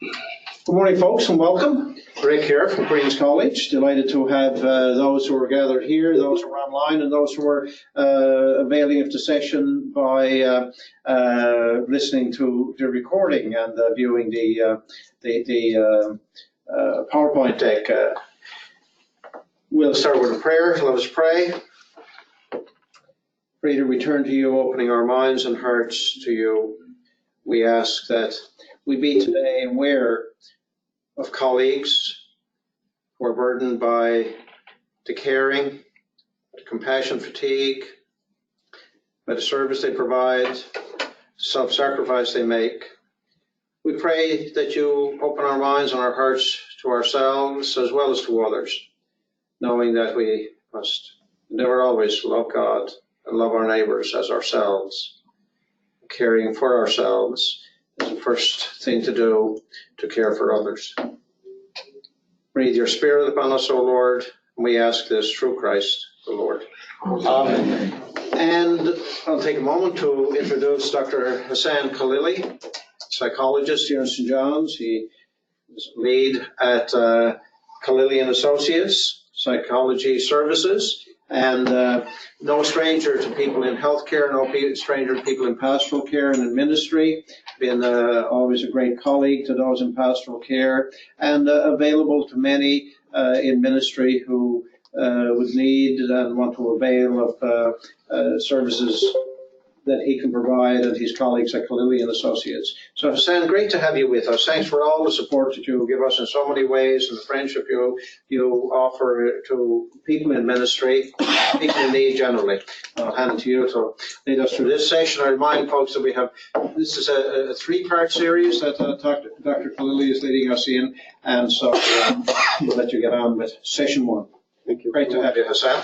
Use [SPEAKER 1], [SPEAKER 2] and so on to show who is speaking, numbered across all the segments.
[SPEAKER 1] Good morning, folks, and welcome. Rick here from Queen's College. Delighted to have those who are gathered here, those who are online, and those who are availing of the session by listening to the recording and viewing the PowerPoint deck. We'll start with a prayer. Let us pray. Reader, we turn to you, opening our minds and hearts to you. We ask that we be today aware of colleagues who are burdened by the caring, the compassion fatigue, by the service they provide, self-sacrifice they make. We pray that you open our minds and our hearts to ourselves as well as to others, knowing that we must never always love God and love our neighbours as ourselves. Caring for ourselves is the first thing to do to care for others. Breathe your Spirit upon us, O Lord, and we ask this through Christ the Lord. Amen. And I'll take a moment to introduce Dr. H Khalili, psychologist here in St. John's. He is lead at Khalili and Associates Psychology Services, and no stranger to people in healthcare, no stranger to people in pastoral care and in ministry. Been always a great colleague to those in pastoral care, and available to many in ministry who would need and want to avail of services that he can provide and his colleagues at Khalili and Associates. So Hassan, great to have you with us. Thanks for all the support that you give us in so many ways and the friendship you offer to people in ministry, people in need generally. I'll hand it to you to lead us through this session. I remind folks that this is a three-part series that Dr. Khalili is leading us in, and so we'll let you get on with session one.
[SPEAKER 2] Thank you.
[SPEAKER 1] Great to have you, Hassan.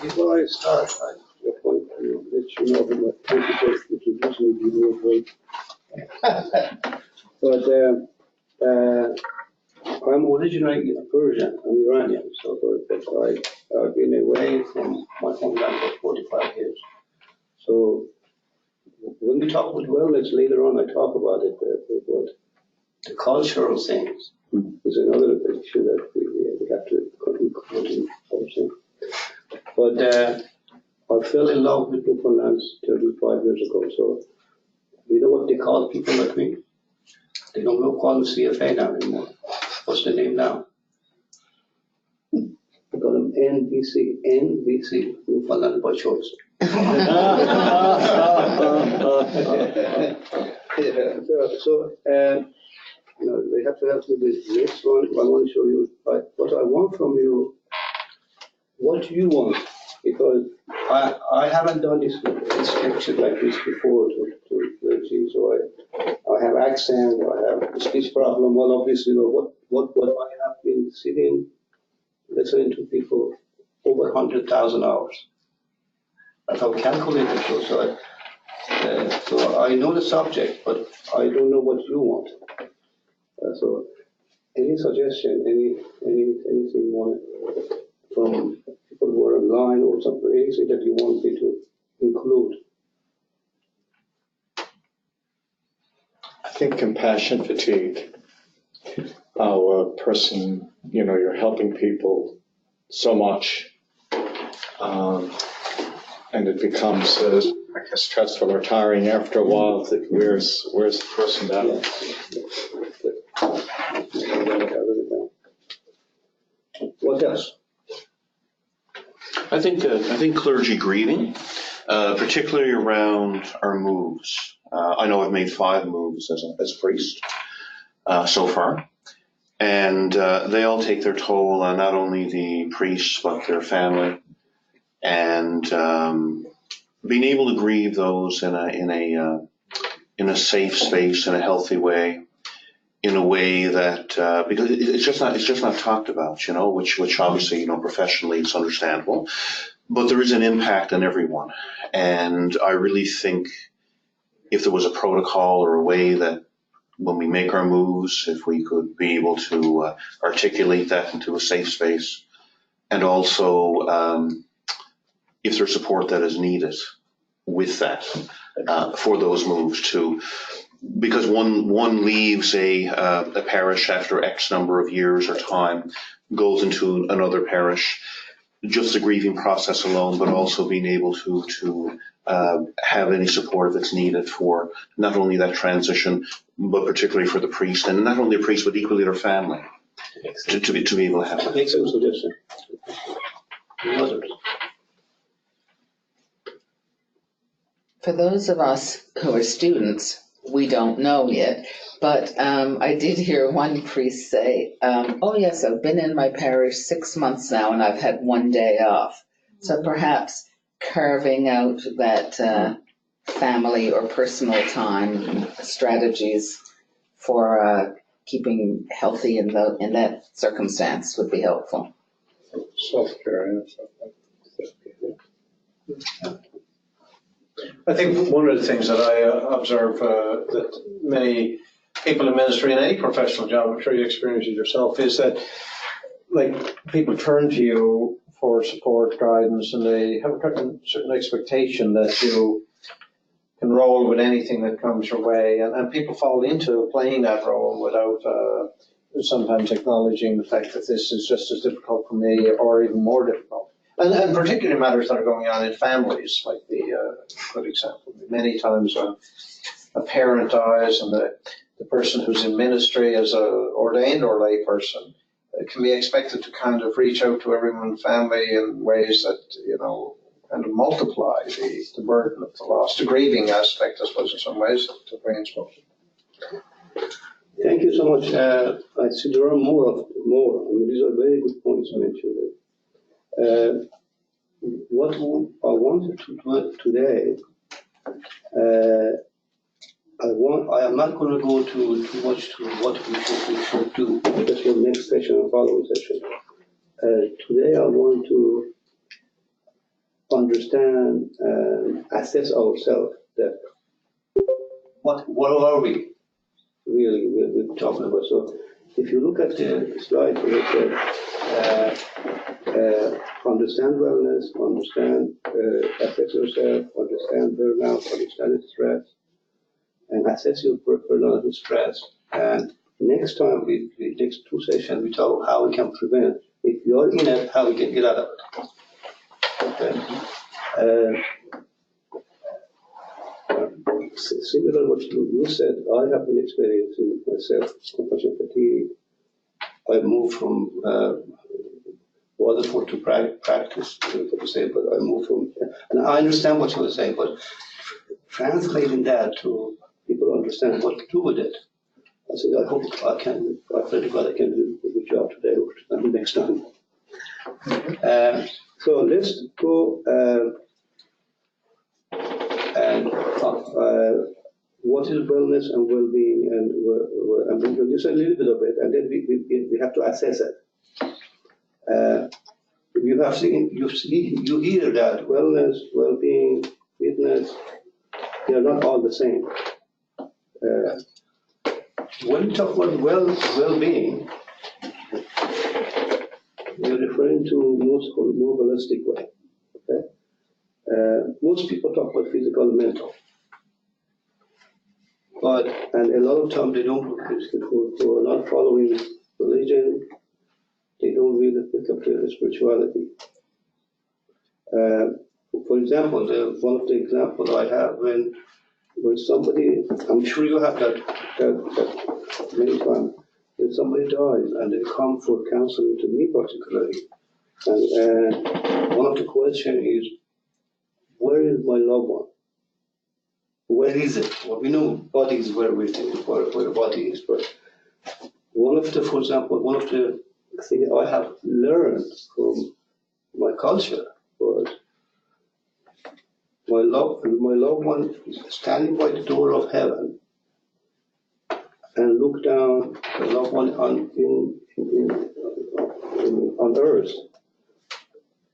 [SPEAKER 2] Before I start, I just want to let you know that my principles, which is usually be great. But I'm originally Persian, I'm Iranian, so I've been away from my homeland for 45 years. So when we talk about wellness later on, I talk about it, but the cultural things is another issue that we have to include in our thing. But I fell in love with Newfoundland 35 years ago. So you know what they call people like me? They don't call them CFA now anymore. What's the name now? I call them NBC, Newfoundland by choice. You know, they have to help me with this one. I want to show you what I want from you. What do you want? Because I haven't done this lecture like this before to clergy, so I have accent, I have a speech problem. Well, obviously, you know, what I have been sitting, listening to people over 100,000 hours. That's how calculated it was. So I know the subject, but I don't know what you want. So any suggestion, anything you want from people who are online or something, anything that you want me to include?
[SPEAKER 3] I think compassion fatigue. How a person, you know, you're helping people so much, and it becomes, I guess, stressful or tiring after a while. That where's the person down?
[SPEAKER 2] What else?
[SPEAKER 4] I think clergy grieving, particularly around our moves. I know I've made 5 moves as a priest so far, and they all take their toll on not only the priests but their family, and being able to grieve those in a safe space, in a healthy way, in a way that because it's just not talked about, you know, which obviously, you know, professionally it's understandable, but there is an impact on everyone, and I really think if there was a protocol or a way that when we make our moves, if we could be able to articulate that into a safe space, and also if there's support that is needed with that for those moves to because one leaves a parish after X number of years or time, goes into another parish, just the grieving process alone, but also being able to have any support that's needed for not only that transition, but particularly for the priest, and not only the priest, but equally their family, to be able to have that.
[SPEAKER 2] Excellent suggestion. Others.
[SPEAKER 5] For those of us who are students, we don't know yet, but I did hear one priest say, oh yes, I've been in my parish 6 months now and I've had 1 day off. So perhaps carving out that family or personal time strategies for keeping healthy in that circumstance would be helpful.
[SPEAKER 3] Self-care.
[SPEAKER 1] I think one of the things that I observe that many people in ministry in any professional job, I'm sure you experience it yourself, is that like people turn to you for support, guidance, and they have a certain expectation that you can roll with anything that comes your way, and people fall into playing that role without sometimes acknowledging the fact that this is just as difficult for me or even more difficult. And particularly matters that are going on in families, like the good example. Many times a parent dies and the person who's in ministry as a ordained or lay person can be expected to kind of reach out to everyone in the family in ways that, kind of multiply the burden of the loss, the grieving aspect, I suppose, in some ways, to Wayne's book.
[SPEAKER 2] Thank you so much. I see there are more. I mean, these are very good points you mentioned. What I wanted to do today, I am not going to go too much to what we should do. That's your next session and following session. Today I want to understand and assess ourselves that what are we really we're talking about. So if you look at the slide where it said understand wellness, understand assess yourself, understand burnout, understand stress, and assess your burnout and stress. And next time, next 2 sessions, we talk how we can prevent. If you're in it, how we can get out of it. Okay. Similar to what you said, I have been experiencing myself compassion fatigue. I moved from Waterford to practice, what you say, but I moved from, and I understand what you were saying, but translating that to people understand what to do with it. I said, I hope I can, I pray to God I can do a good job today or next time. So let's go and what is wellness and well-being, and we'll use a little bit of it, and then we have to assess it. You hear that wellness, well-being, fitness, they are not all the same. When we talk about well-being, we are referring to more holistic way. Okay? Most people talk about physical and mental, and a lot of times they don't, who are not following religion, they don't really pick up their spirituality. For example, one of the examples I have when somebody, I'm sure you have that many times, when somebody dies and they come for counseling to me particularly, and one of the questions is, where is my loved one? Where is it? Well, we know body is where we think, where the body is, but for example, one of the things I have learned from my culture was my loved one standing by the door of heaven and look down the loved one on earth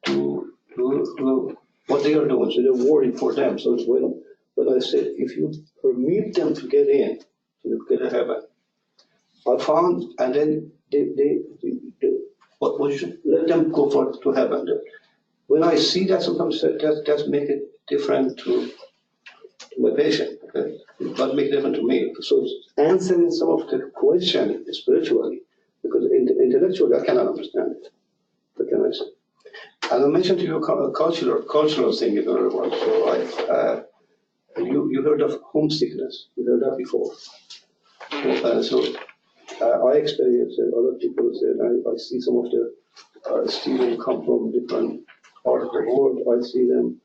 [SPEAKER 2] to what they are doing. So they're worried for them. So it's when I said, if you permit them to get in, to get to heaven, I found, and then what we should let them go to heaven. When I see that, sometimes that make it different to my patient. Okay? It doesn't make difference to me. So answering some of the question spiritually, because intellectually I cannot understand it. What can I say? And I mentioned to you a cultural thing in other words. So you heard of homesickness. You heard that before. I experienced it. Other people said I see some of the students come from different parts of the world. I see them.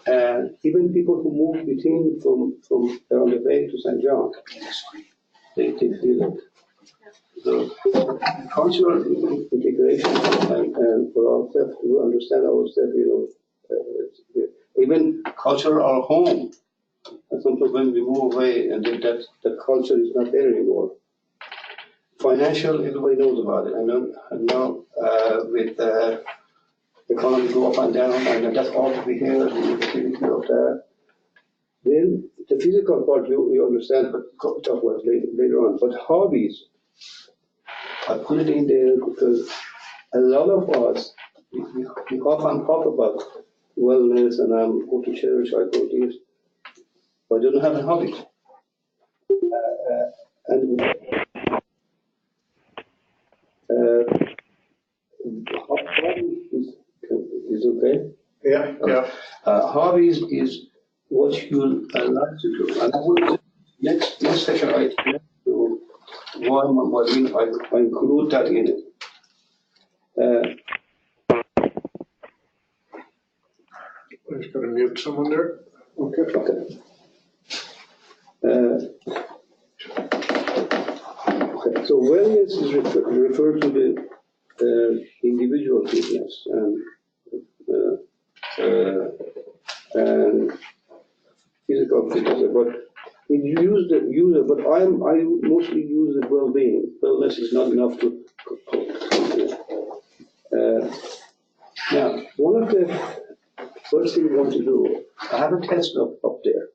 [SPEAKER 2] And even people who move between from around the Bay to St. John, they feel it. The cultural integration and for ourselves, we understand ourselves, even culture our home. And sometimes when we move away and that culture is not there anymore. Financial, everybody knows about it. I know with economy go up and down, and that's all we hear, the negativity of that. Then the physical part you understand, but we'll talk about later on. But hobbies, I put it in there because a lot of us, we often talk about wellness and I go to church, I go to this, but I don't have a hobby. Hobbies is okay?
[SPEAKER 3] Yeah, yeah.
[SPEAKER 2] Hobbies is what you like to do. And I will, next session I tend to I include that in it.
[SPEAKER 3] I'm just going to mute someone there. Okay.
[SPEAKER 2] Okay. So wellness is referred to the individual fitness and physical fitness, but but I mostly use the well-being. Wellness is not enough to. Now, one of the first things we want to do, I have a test up there.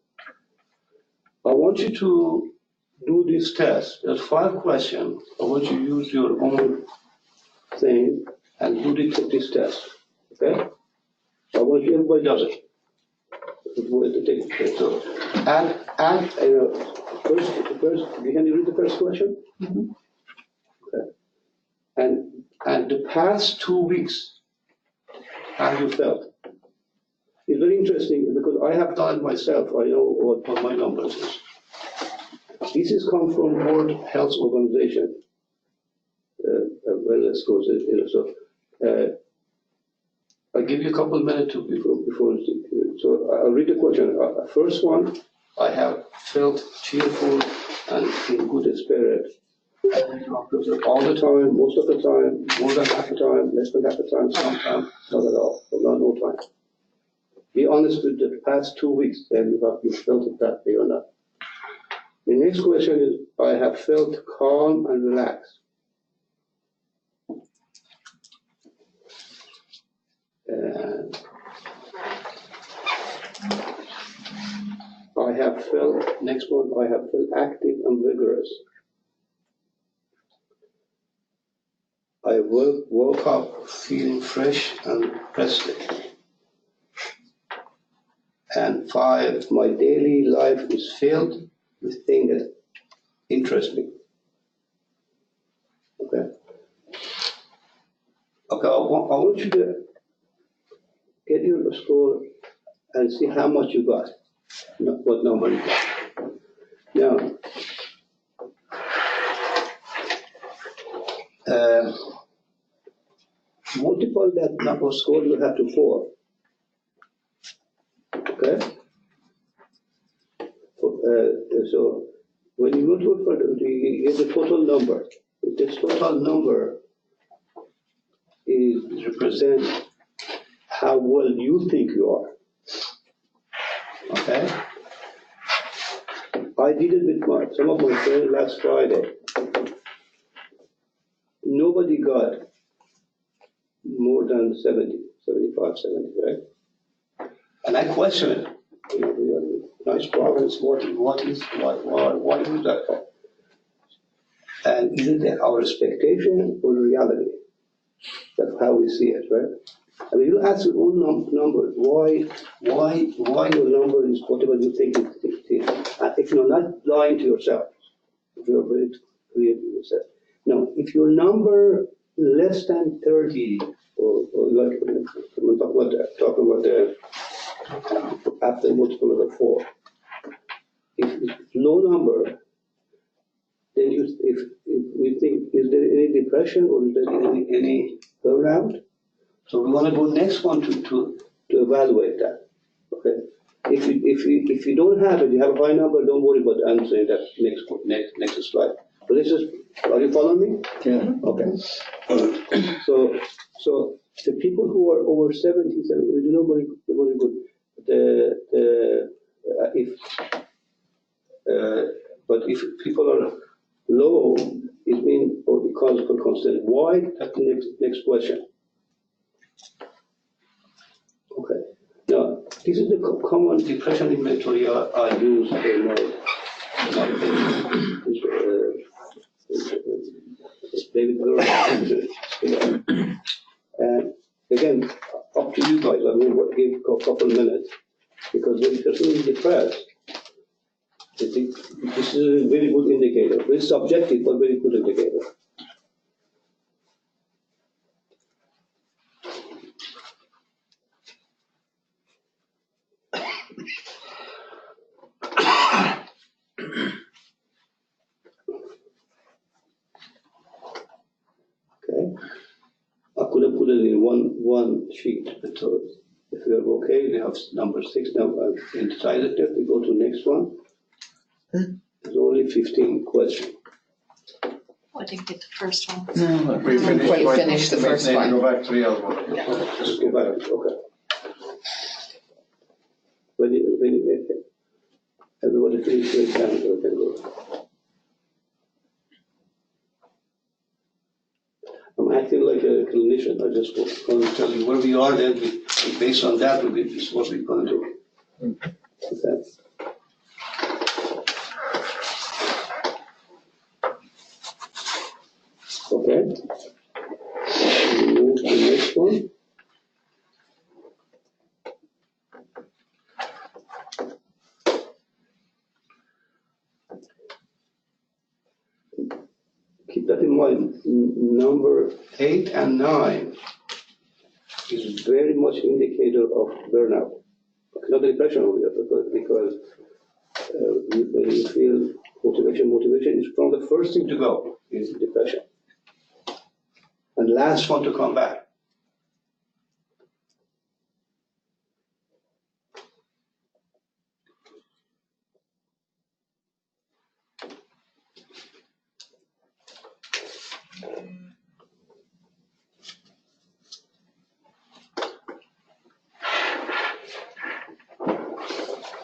[SPEAKER 2] I want you to do this test. There's 5 questions. I want you to use your own thing and do this test. Okay? I want you, everybody does it. So, first, can you read the first question? Mm-hmm. Okay. And the past 2 weeks, how you felt? It's very interesting because I have done it myself. I know what my numbers is. This has come from World Health Organization. Wellness goes, I'll give you a couple of minutes before. So I'll read the question. First one, I have felt cheerful and in good spirit. All the time, most of the time, more than half the time, less than half the time, sometimes not at all, but not no time. Be honest with the past 2 weeks, and if you felt it that way or not. The next question is, I have felt calm and relaxed. And I have felt, next one, I have felt active and vigorous. I woke up feeling fresh and rested. And 5, my daily life is filled with things that interest me. Okay? Okay, I want you to get your score and see how much you got, what number you got. Now, multiply that number score you have to 4. Okay? So when you multiply for you get the total number. This total number represents how well you think you are. Okay? I did it with some of my friends last Friday. Nobody got more than 70, 75, 70, right? And I question it. Nice progress. What is that for? And isn't that our expectation or reality? That's how we see it, right? I mean, you ask your own numbers. why your number is whatever you think it is. If you're not lying to yourself, if you're very clear to yourself. Now, if your number less than 30, or like we're talking about the after multiple of 4, if it's low number, then if we think, is there any depression or is there any burnout? So we want to go next one to evaluate that. Okay. If you don't have it, you have a high number, don't worry about answering that next slide. So this is, are you following me?
[SPEAKER 3] Yeah.
[SPEAKER 2] Okay. So the people who are over 70, we know very good. But if people are low, it means because of constant. Why? That's the next question. Okay. Now, this is the common depression inventory I use in my David Burrow. And again, up to you guys. I mean, give a couple minutes because when a person is depressed, this is a very good indicator. Very subjective, but very good indicator. Okay. I could have put it in one sheet. So if we are okay, we have number 6 now. I've decided that we go to the next one. There's only 15 questions.
[SPEAKER 6] I didn't get the first one.
[SPEAKER 5] No,
[SPEAKER 1] We
[SPEAKER 5] haven't quite finished the first
[SPEAKER 1] Need to
[SPEAKER 5] one.
[SPEAKER 1] go back to the other one.
[SPEAKER 2] Let's go back. Okay. When everybody finish their exam, we can go. I'm acting like a clinician. I just want to tell you where we are, then based on that, this is what we're going to do. Okay. Okay. We move to the next one. Keep that in mind. Number 8 and 9 is very much indicator of burnout. Not depression over here, because when you feel motivation is from the first thing to go is depression. And last one to come back.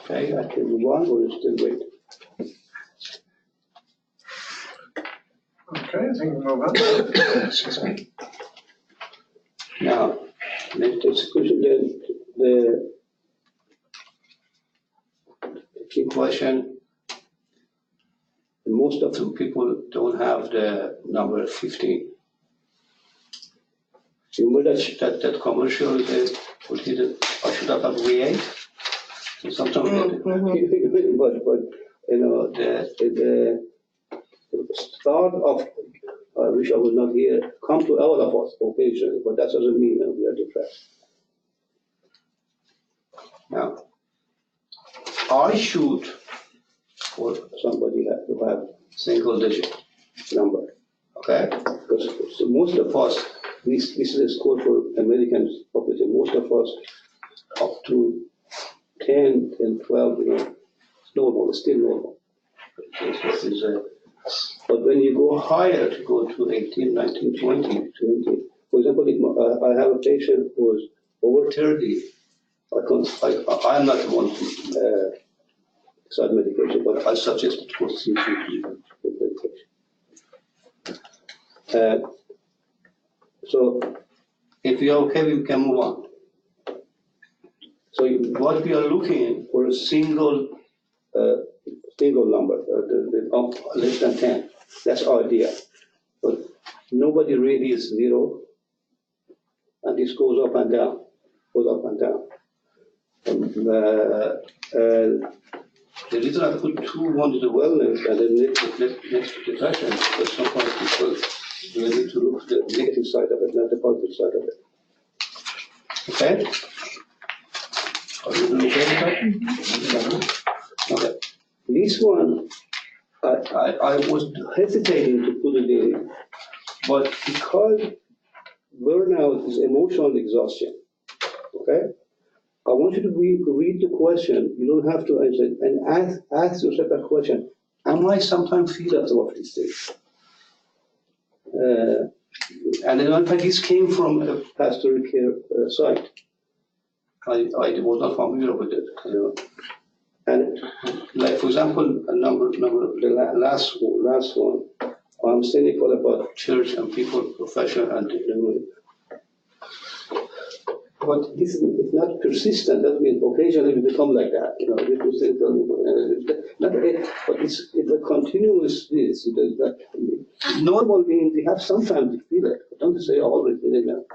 [SPEAKER 2] Okay, I can move on or still wait.
[SPEAKER 1] Okay, I think we'll move on.
[SPEAKER 3] Excuse me.
[SPEAKER 2] Now, next question, the key question, most of the people don't have the number 15. Remember that commercial that we did, I should have had V8? Sometimes, but you know, the start of, I wish I was not here, come to all of us occasionally, but that doesn't mean that we are depressed. Now, I shoot for somebody to have single digit number, okay? Because so most of us, this is a score for American population, most of us up to 10 and 12, you know, it's normal, it's still normal. But when you go higher, to go to 18, 19, 20, 20, for example, if I have a patient who is over 30, I'm not the one to start medication, but I suggest it for CPP medication. So if you're okay, we can move on. So what we are looking for a single number, less than 10. That's our idea. But nobody really is 0, and this goes up and down, goes up and down. The reason I put two, one is the wellness and then next to depression, because sometimes people need to look at the negative side of it, not the positive side of it. Okay? Are you doing okay with that? Okay. This one, I was hesitating to put it in, but because burnout is emotional exhaustion, okay? I want you to read the question. You don't have to answer it, and ask yourself that question. Am I sometimes feel at some of these things? And in fact, this came from a pastoral care site. I was not familiar with it, you know. And like, for example, the last one, I'm cynical about church and people, profession and technology. But this is it's not persistent. That means occasionally we become like that. You know, but it's a continuous this. Normal means we have sometimes we feel it. But don't say always. You know,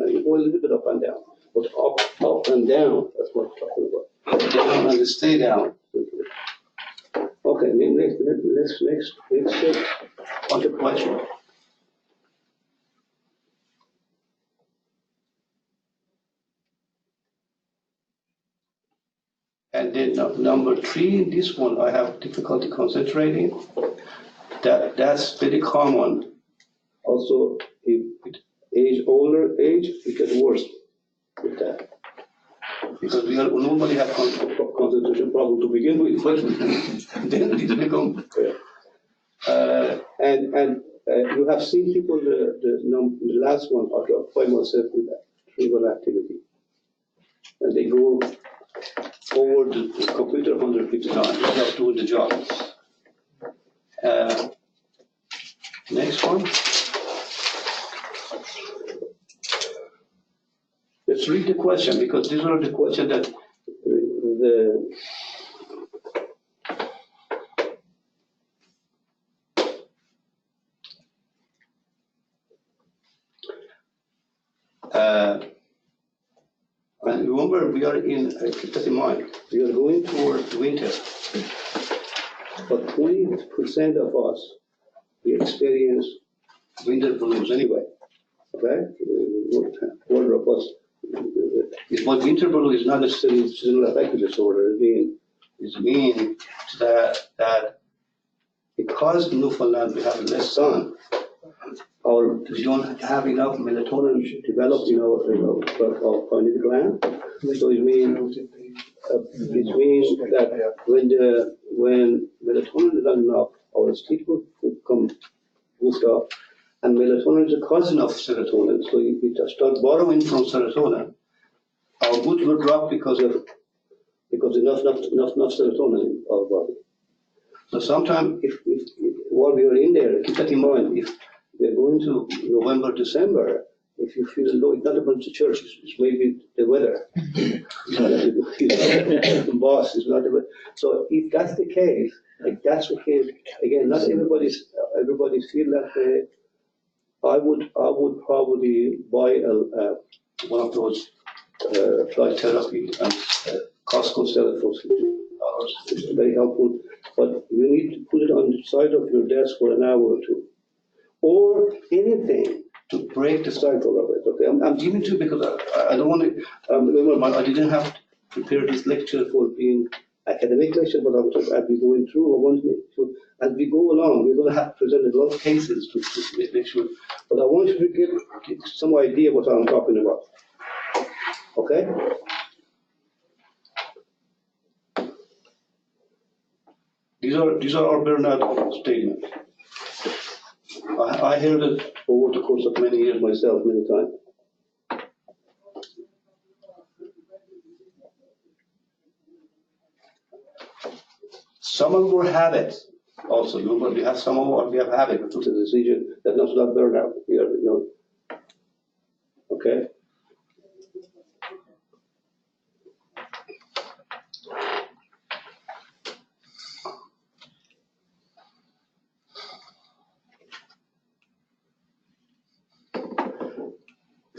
[SPEAKER 2] you go a little bit up and down, but up and down. That's what I'm talking about. Down and stay down. Okay. Next. On the question. And then number 3, this one, I have difficulty concentrating. That's very common. Also, if with older age, it gets worse with that. Because we normally have concentration problem to begin with, but then it becomes. And you have seen people, the last one, I find myself with that trivial activity. And they go over the computer 150 times without doing the job. Next one. Let's read the question, because these are the questions that and remember, we are keep that in mind, we are going toward winter. But 20% of us, we experience winter blues anyway. Okay? Quarter of us. But winter blues is not necessarily seasonal affective disorder. It means that because in Newfoundland we have less sun, or we don't have enough melatonin developed in our pineal gland. So it means that when melatonin is not enough, our sleep will become goofed up, and melatonin is a cousin of serotonin. So if we start borrowing from serotonin, our mood will drop because enough serotonin in our body. So sometimes if while we are in there, keep that in mind. If we're going to November, December, if you feel low, it's not a bunch of church, it's maybe the weather. The boss is not the weather. So if that's the case, like that's okay. Again, not everybody feel that way. I would probably buy one of those flight therapy and Costco sell it for $50. It's very helpful, but you need to put it on the side of your desk for an hour or two, or anything to break the cycle of it. Okay, I'm giving to you because I don't want to. Remember, I didn't have to prepare this lecture for being academic lecture, but I'll be going through. I want to, as we go along, we're going to have to present a lot of cases to make sure. But I want you to get some idea what I'm talking about. Okay. These are our burnout statements. I heard it over the course of many years myself, many times. Some of our habits also, we have some of our habits, which is a decision that does not burn out. Okay?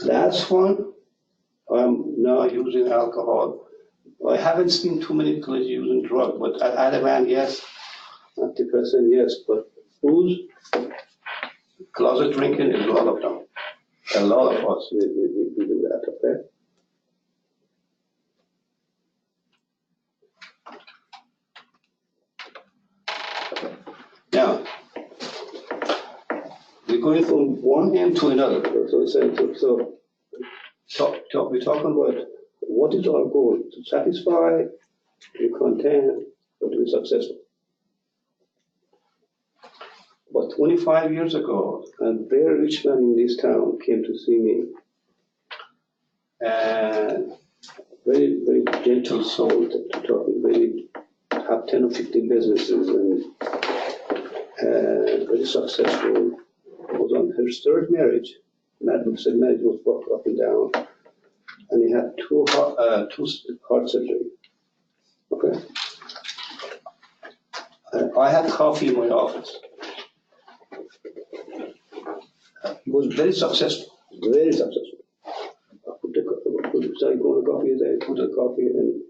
[SPEAKER 2] Last one, I'm now using alcohol I haven't seen too many clergy using drugs, but Ativan, yes, antidepressant, yes, but booze, closet drinking is a lot of them. A lot of us, we do that, okay? Now, we're going from one end to another. We're talking about what is our goal? To satisfy, to content, or to be successful. But 25 years ago, a very rich man in this town came to see me. And very, very gentle soul, very, have 10 or 15 businesses and very successful. Was on her third marriage. Madam said marriage was broke up and down. And he had two heart surgery. Okay. I had coffee in my office. He was very successful, very successful. I put the coffee, I put the coffee in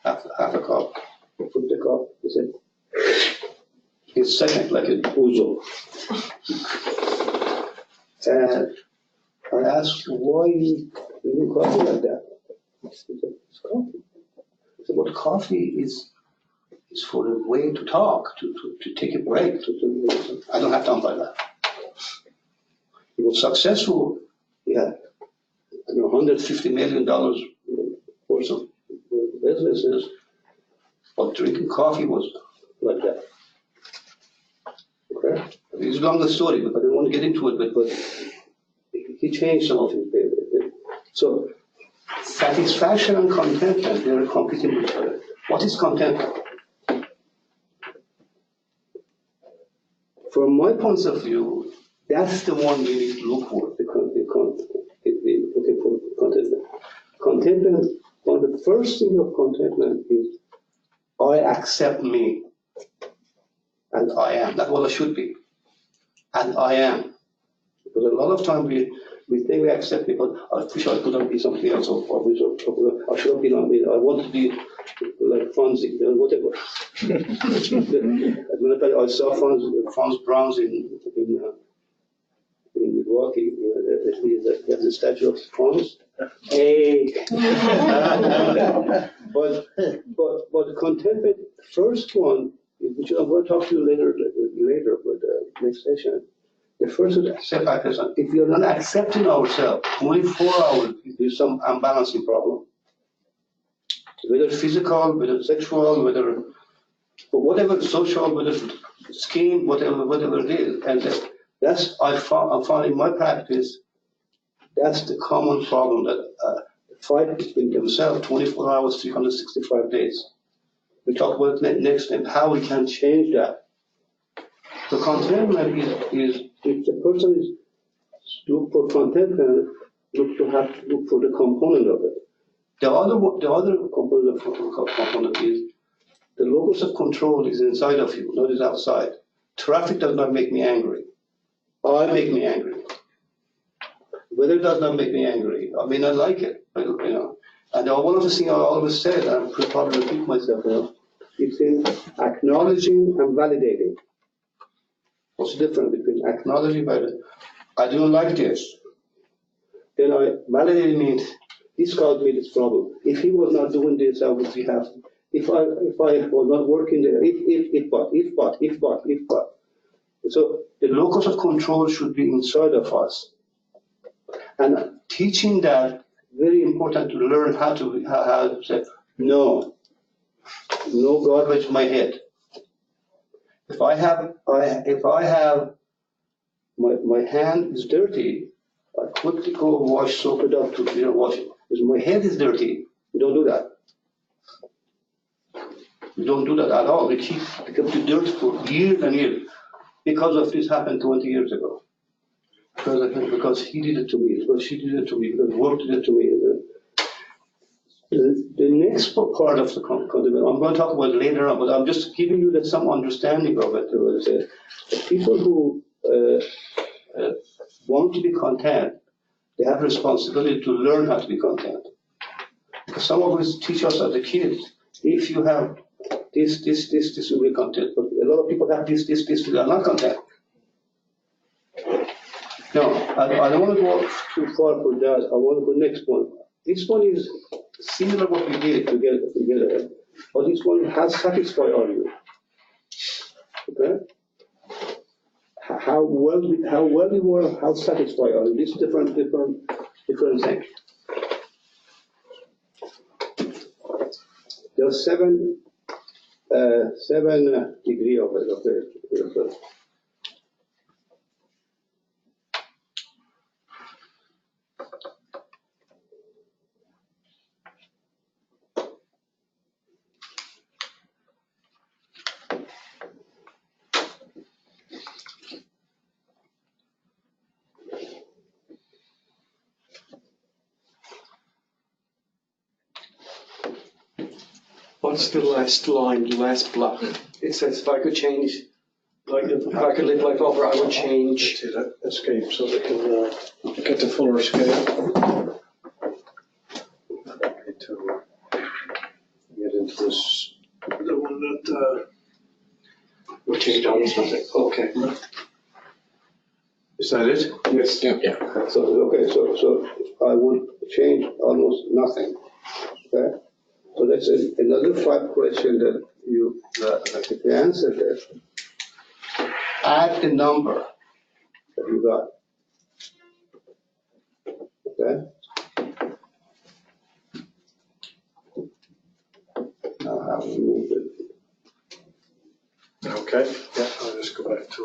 [SPEAKER 2] half a cup. I put the cup, he said, it's second like a puzzle. And I asked, why you drink coffee like that? He said, it's coffee. I said, but coffee is for a way to talk, to take a break. I don't have time for that. He was successful. He had $150 million worth of businesses, but drinking coffee was like that. Okay? It's a longer story, but I don't want to get into it, but he changed some of his behavior. So satisfaction and contentment, they are competing with each other. What is contentment? From my point of view, that's the one we need to look for, looking for contentment. Contentment, one of the first thing of contentment is, I accept me, and I am. That's what I should be, and I am. Because a lot of time we think we accept people, I wish I could not be something else, or I should not be like me, I want to be like Fonzie, whatever. I saw Franz Browns in Milwaukee, there's a statue of Franz. Hey. But contentment, first one, which I'm going to talk to you later, but next session. The first is accept ourselves. If we are not accepting ourselves, 24 hours, there's some unbalancing problem. Whether physical, whether sexual, whatever social, whether skin, whatever it is. And that's, I found in my practice, that's the common problem, that fight between themselves 24 hours, 365 days. We talk about next time, how we can change that. So contentment is if the person is look for contentment, look for the component of it. The other component is the locus of control is inside of you, not is outside. Traffic does not make me angry. I make me angry. Weather does not make me angry. I may not like it, but, And one of the things I always said, and I probably repeat myself now, it's in acknowledging and validating. What's the difference between acknowledging and I don't like this. Then I validate means this caused me this problem. If he was not doing this, I would be happy. If I was not working there, if but. So the locus of control should be inside of us. And teaching that, very important to learn how to say, no garbage in my head. If I have my hand is dirty, I quickly go wash, soak it up to wash it. Because my head is dirty, we don't do that. We don't do that at all. We keep the dirt for years and years. Because of this happened 20 years ago. Because he did it to me, because she did it to me, because work did it to me. The next part of the contentment, I'm going to talk about it later on, but I'm just giving you some understanding of it. The people who want to be content, they have responsibility to learn how to be content. some of us teach us as a kid, if you have this, you'll be content. But a lot of people have this, they are not content. No, I don't want to go too far for that. I want to go next one. This one is similar what we did together, but this one has satisfied you. Okay? How well we were, how satisfied are you? This is different thing. There are seven degrees of it.
[SPEAKER 7] What's the last line, last block? It says if I could change, like if I could live life over, I would change.
[SPEAKER 1] To that escape so they can get the fuller scale. Okay, to get into this.
[SPEAKER 7] The one that would change almost nothing. Okay.
[SPEAKER 1] Is that it?
[SPEAKER 7] Yes.
[SPEAKER 1] Yeah.
[SPEAKER 2] So I would change almost nothing. Okay? So that's another 5 questions that if you answer that, add the number that you got. Okay? Now how we move it.
[SPEAKER 1] Okay. Yeah, I'll just go back to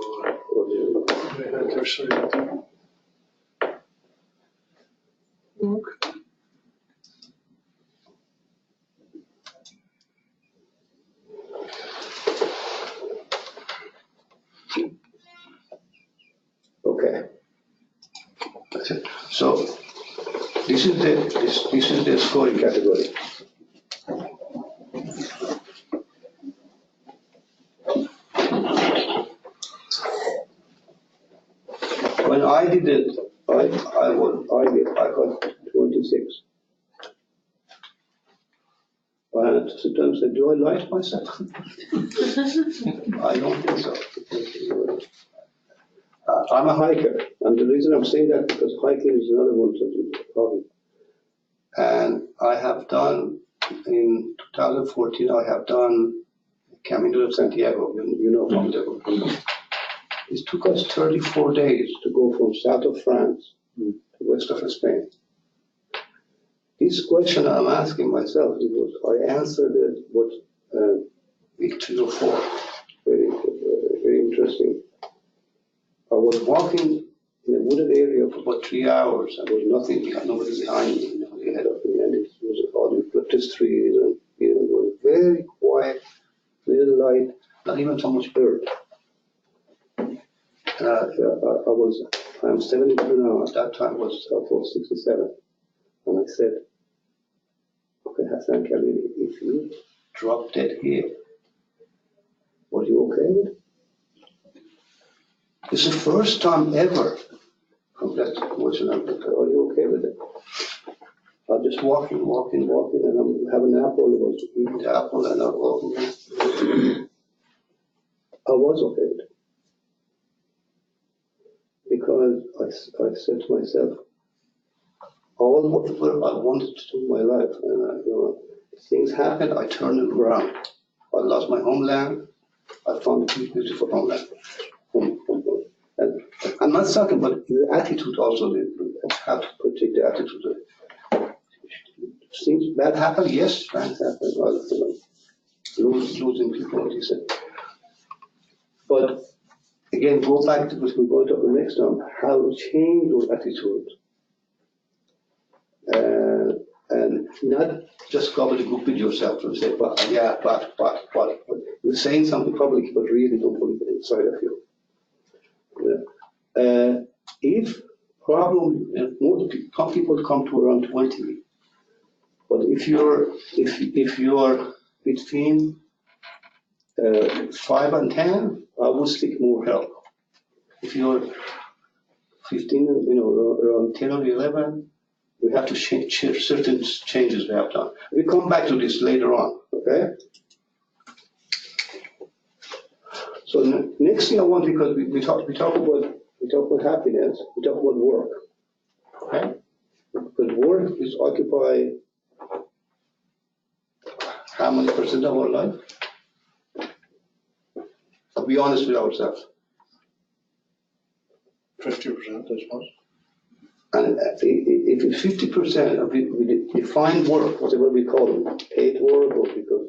[SPEAKER 1] enter, sorry about that. Okay.
[SPEAKER 2] Okay. That's it. So this is the scoring category. When I did it, I got 26. And sometimes I say, do I lie to myself? I don't think so. I'm a hiker, and the reason I'm saying that because hiking is another one to hobby. And I have done, in 2014, I have done Camino de Santiago, you know from the It took us 34 days to go from south of France to west of Spain. This question I'm asking myself, I answered it what week 3 or 4. Very interesting. I was walking in a wooded area for about 3 hours, and there was nothing, nobody behind me, nobody ahead of me, and it was all eucalyptus trees, and it was very quiet, little light, not even so much bird. And I'm 72 now, at that time I was 67, and I said, okay, Hassan Khalili, if you drop dead here, were you okay with it? It's the first time ever from that question. Are you okay with it? I'm just walking, and I'm having an apple. I was eating the apple, and I'm walking. I was okay with it because I said to myself, all whatever I wanted to do in my life, and things happened. I turned it around. I lost my homeland. I found a beautiful homeland. And I'm not talking about the attitude also. How to protect the attitude. Things bad happen, yes, bad happen. Losing people, what you said. But again, go back to what we're going to talk the next time. How to change your attitude, and not just gobbledygook with yourself and say, but. You're saying something public, but really don't believe it inside of you. If problem, some people come to around 20, but if you're between 5 and 10, I would seek more help. If you're 15, around 10 or 11, We have to change certain changes we have done. We come back to this later on, okay? So next thing I want, because we talk about happiness, we talk about work, okay? Because work is occupy how many percent of our life? I'll be honest with ourselves.
[SPEAKER 3] 50%, I suppose.
[SPEAKER 2] And if it's 50%, we define work, whatever we call it, paid work or because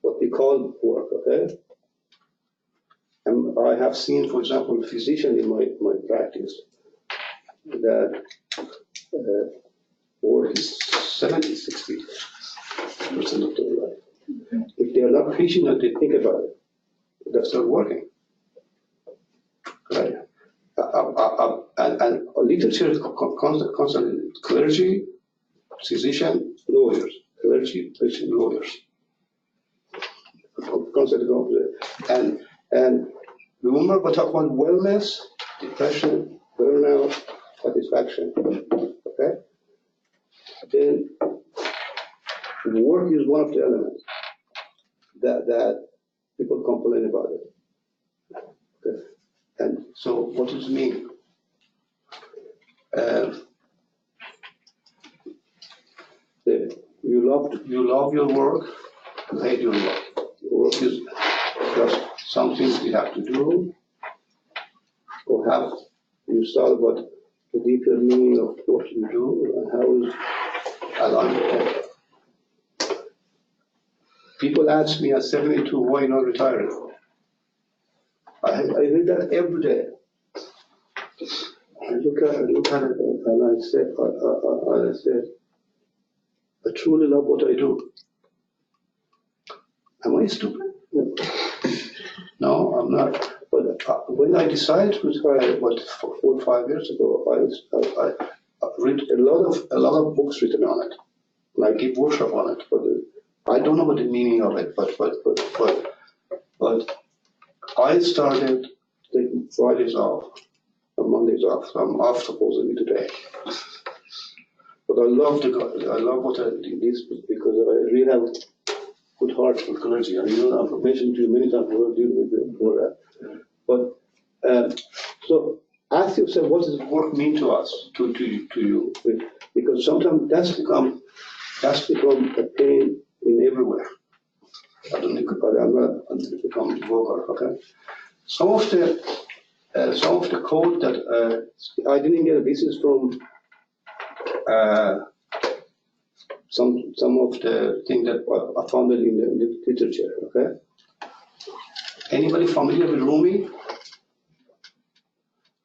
[SPEAKER 2] what we call work, okay? And I have seen, for example, a physician in my practice that work is 60% of their life. If they are not preaching and they think about it, that's not working. Right? And literature constantly clergy, physician, lawyers, clergy, physician, lawyers. Constantly and remember we talk about wellness, depression, burnout, satisfaction. Okay? Then work is one of the elements that people complain about it. Okay? And so what does it mean? You love your work, you hate your work. Work is just something you have to do, or have you thought about the deeper meaning of what you do and how is aligned with that. People ask me at 72, why not retiring? I hear that every day. I look at it and I say, I truly love what I do. Am I stupid? No, I'm not. But when I decided to retire, 4 or 5 years ago, I read a lot of books written on it, and I give workshop on it. But I don't know what the meaning of it. But I started taking Fridays off and Mondays off. So I'm off supposedly today. But I love what I do this because I really have good heart for clergy. I know I've mentioned to you many times what I do with that. But so ask yourself, what does work mean to us, to you? Because sometimes that's become a pain in everywhere. I don't think I'm not become vulgar. Okay. Some of the code that I didn't get. This is from some of the things that I found it in the literature. Okay. Anybody familiar with Rumi?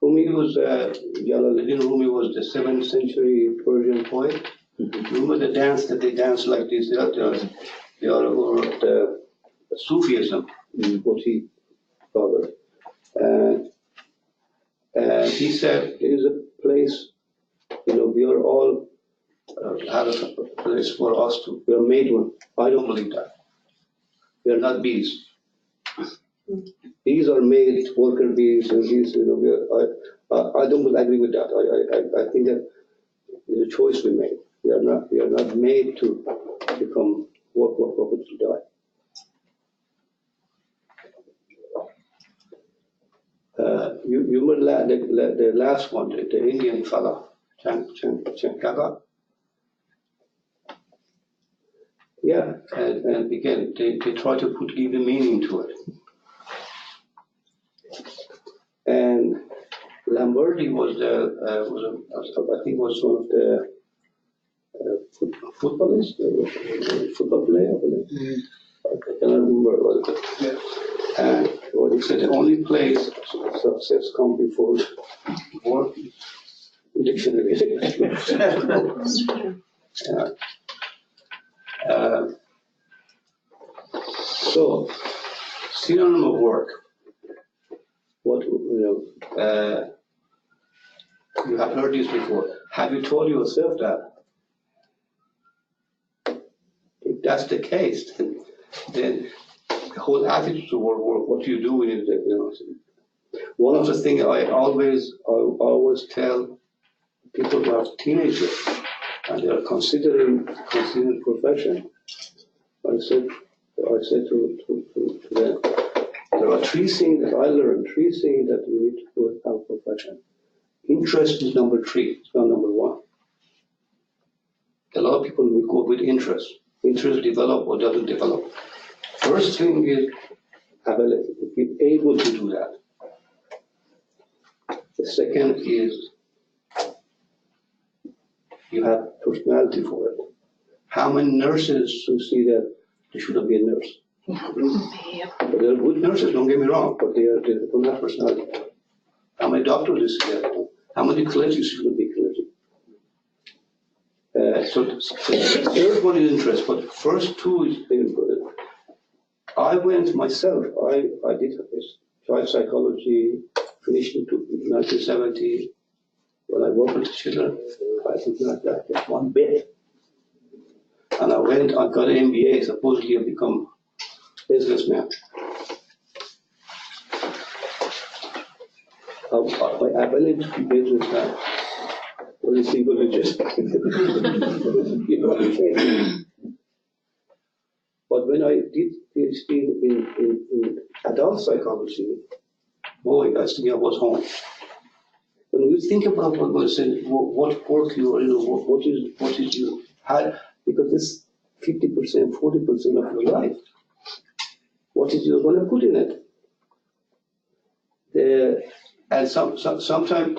[SPEAKER 2] Rumi was Jalaluddin Rumi was the 7th century Persian poet. Remember the dance that they dance like this? They are over the Sufism, what he called it. And he said, there is a place, we are all have a place for us to, we are made one. I don't believe that. We are not bees. Bees are made, worker bees, and bees, I don't agree with that. I think that it's a choice we made. We are not made to become work to die. You remember the last one, the Indian fella, Chankaga? Yeah, and again, they try to give a meaning to it. And Lamberti was I think was one of the football player. I cannot remember what it was. And what he said, the only place success comes before work. Dictionary. So, synonym of work. What you have heard this before. Have you told yourself that? If that's the case, then the whole attitude toward work, what you do with it, one of the things I always tell people who are teenagers and they are considering profession. I said to them, there are three things that I learned, three things that we need to do in our profession. Interest is number 3, it's not number 1. A lot of people will go with interest. Interest develop or doesn't develop. First thing is ability, be able to do that. The second is you have personality for it. How many nurses who see that they should not be a nurse? But they're good nurses, don't get me wrong, but they don't have personality. How many doctors do see that? How many clergy should be clergy? So the third one is interest, but the first two is very good. I went myself, I did child psychology, finished in 1970. When I worked with children, I did not like one bit. And I went, I got an MBA, supposedly I become businessman. My ability to be businessman was a single digit. You know what I'm saying? But when I did PhD in adult psychology, boy, I think I was home. When we think about what was said, what work you are, what is you had, because this 50%, 40% of your life, what is you going to put in it? And sometimes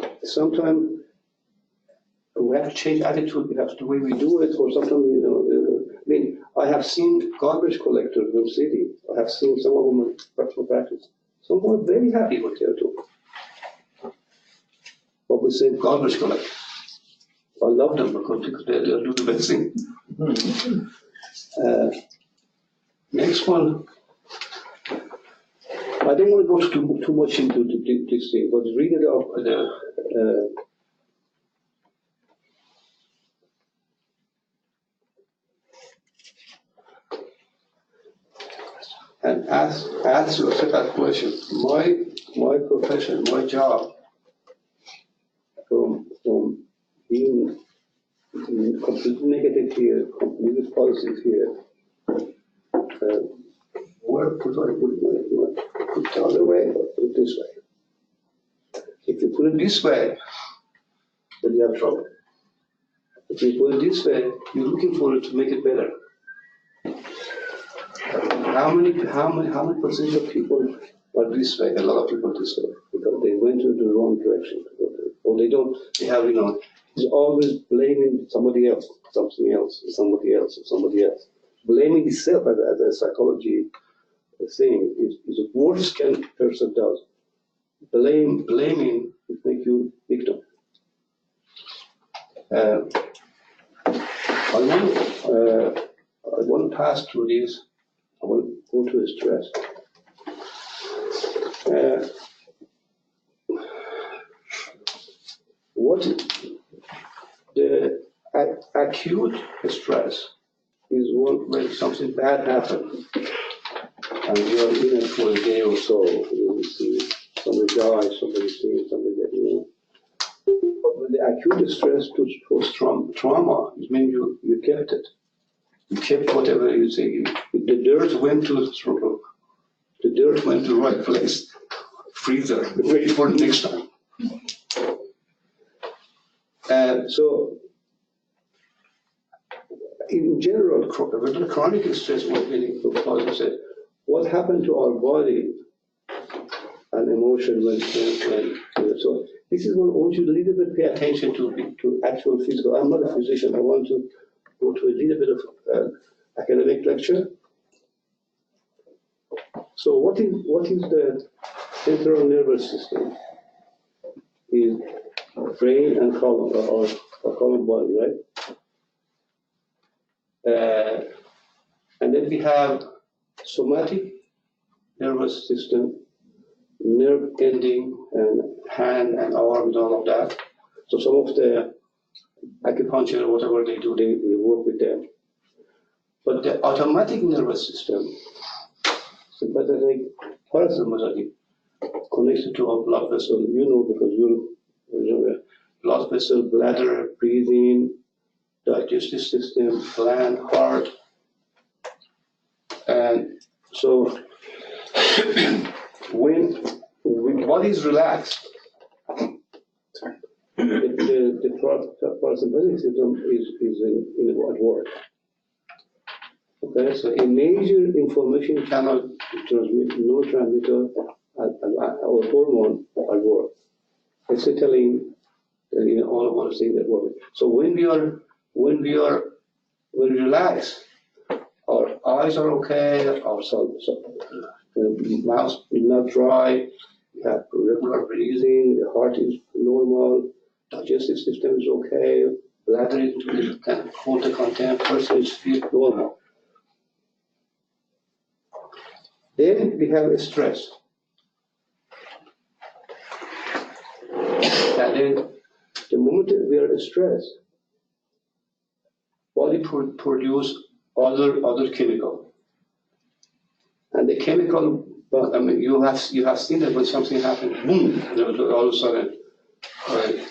[SPEAKER 2] we have to change attitude, we have to the way we do it, or sometimes, I mean, I have seen garbage collectors in the city. I have seen some of them in practical practice. Some were very happy with their job. But we say garbage collectors. I love them because they do the best thing. Next one. I don't want to go too much into this thing, but read it up. And ask yourself that question. My profession, my job, from being completely negative here, completely positive here, where put it the other way or put it this way? If you put it this way, then you have trouble. If you put it this way, you're looking for it to make it better. How many percentage of people are this way? A lot of people this way because they went in the wrong direction, or they have, it's always blaming somebody else, something else, somebody else, somebody else. Blaming itself as a psychology thing is the worst person does. Blaming will make you victim. I want to pass through this. I want to go to the stress. What the acute stress is when something bad happens and you are in it for a day or so. You see somebody die, somebody see somebody that But when the acute stress to post-trauma, it means you kept it. You kept whatever you say. The dirt went to the right place. Freezer, wait for the next time. So, in general, with chronic stress, what happened to our body and emotion when so this is what I want you to a little bit pay attention to actual physical. I'm not a physician. I want to go to a little bit of academic lecture. So what is the central nervous system? Is brain and column or column body, right? And then we have somatic nervous system, nerve ending and hand and arm and all of that. So some of the acupuncture or whatever they do, they work with them. But the automatic nervous system, sympathetic, parasympathetic, connected to our blood vessel, because blood vessel, bladder, breathing, digestive system, gland, heart. And so when the body is relaxed, the parasympathetic system is at work. Okay, so a major information channel transmit neurotransmitter or hormone at work. Acetylcholine, all of things that work. So when we relax, our eyes are okay, our mouth is not dry, we have regular breathing, the heart is normal, digestive system is okay, bladder can hold the content, person is feel normal. Then we have stress. And then the moment we are stressed, body produce other chemical. And the chemical, you have seen that when something happens, boom, all of a sudden,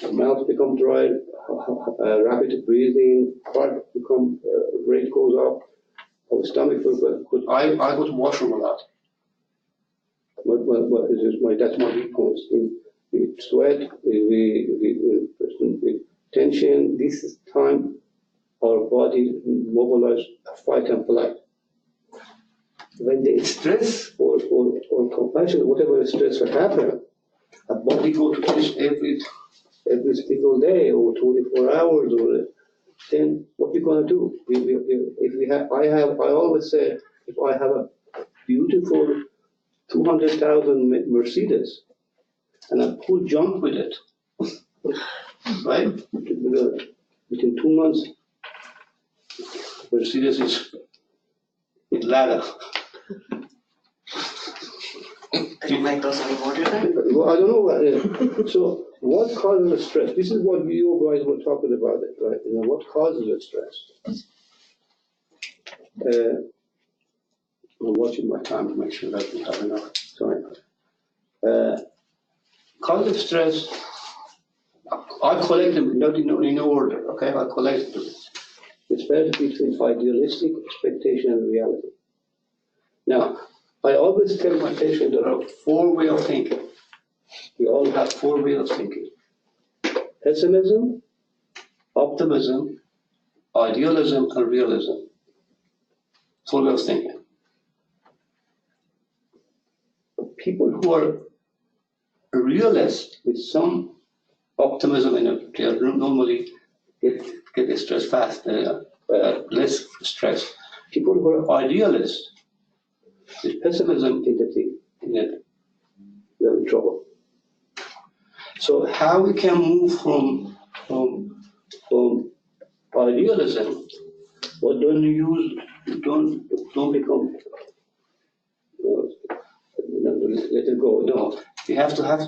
[SPEAKER 2] the mouth becomes dry, rapid breathing, heart rate goes up, our stomach feels good. I go to washroom a lot. That's my weak points. We sweat, we tension. This is time our body mobilizes fight and flight. When the stress or compassion, whatever stress will happen, a body go to this every single day or 24 hours, or then what we gonna do? I always say, if I have a beautiful 200,000 Mercedes, and I put junk with it, right? Within 2 months, Mercedes is with ladder.
[SPEAKER 6] They don't make those anymore, do they?
[SPEAKER 2] Well, I don't know. So what causes the stress? This is what you guys were talking about, it, right? What causes the stress? I'm watching my time to make sure that we have enough time. Cause of stress, I collect them not in order, okay? I collect them. It's better between idealistic expectation and reality. Now, I always tell my patients there are 4 ways of thinking. We all have 4 ways of thinking. Pessimism, optimism, idealism, and realism. 4 ways of thinking. People who are realists with some optimism in it, they normally get the stress fast, less stress. People who are idealists with pessimism in it, they're in trouble. So how we can move from idealism, but don't become, let it go. No, we have to have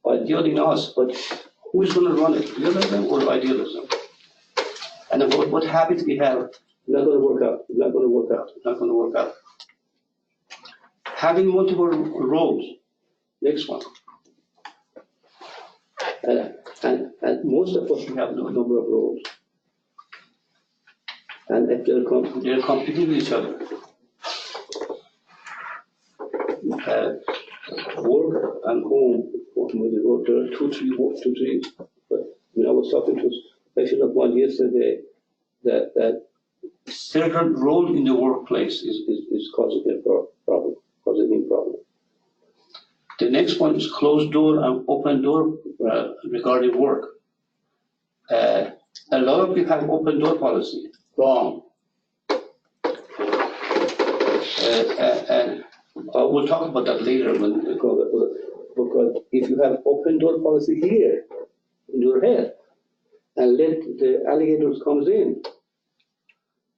[SPEAKER 2] ideal in us, but who's going to run it, realism or idealism? And what habits we have, not going to work out, not going to work out, not going to work out. Having multiple roles, next one. And most of us, we have no number of roles. And if they're competing with each other. Work and home, there are two, three. But I was talking to a patient of mine yesterday that certain role in the workplace is causing a problem, The next one is closed door and open door regarding work. A lot of people have open door policy, wrong. And I will talk about that later because if you have open door policy here in your head and let the alligators comes in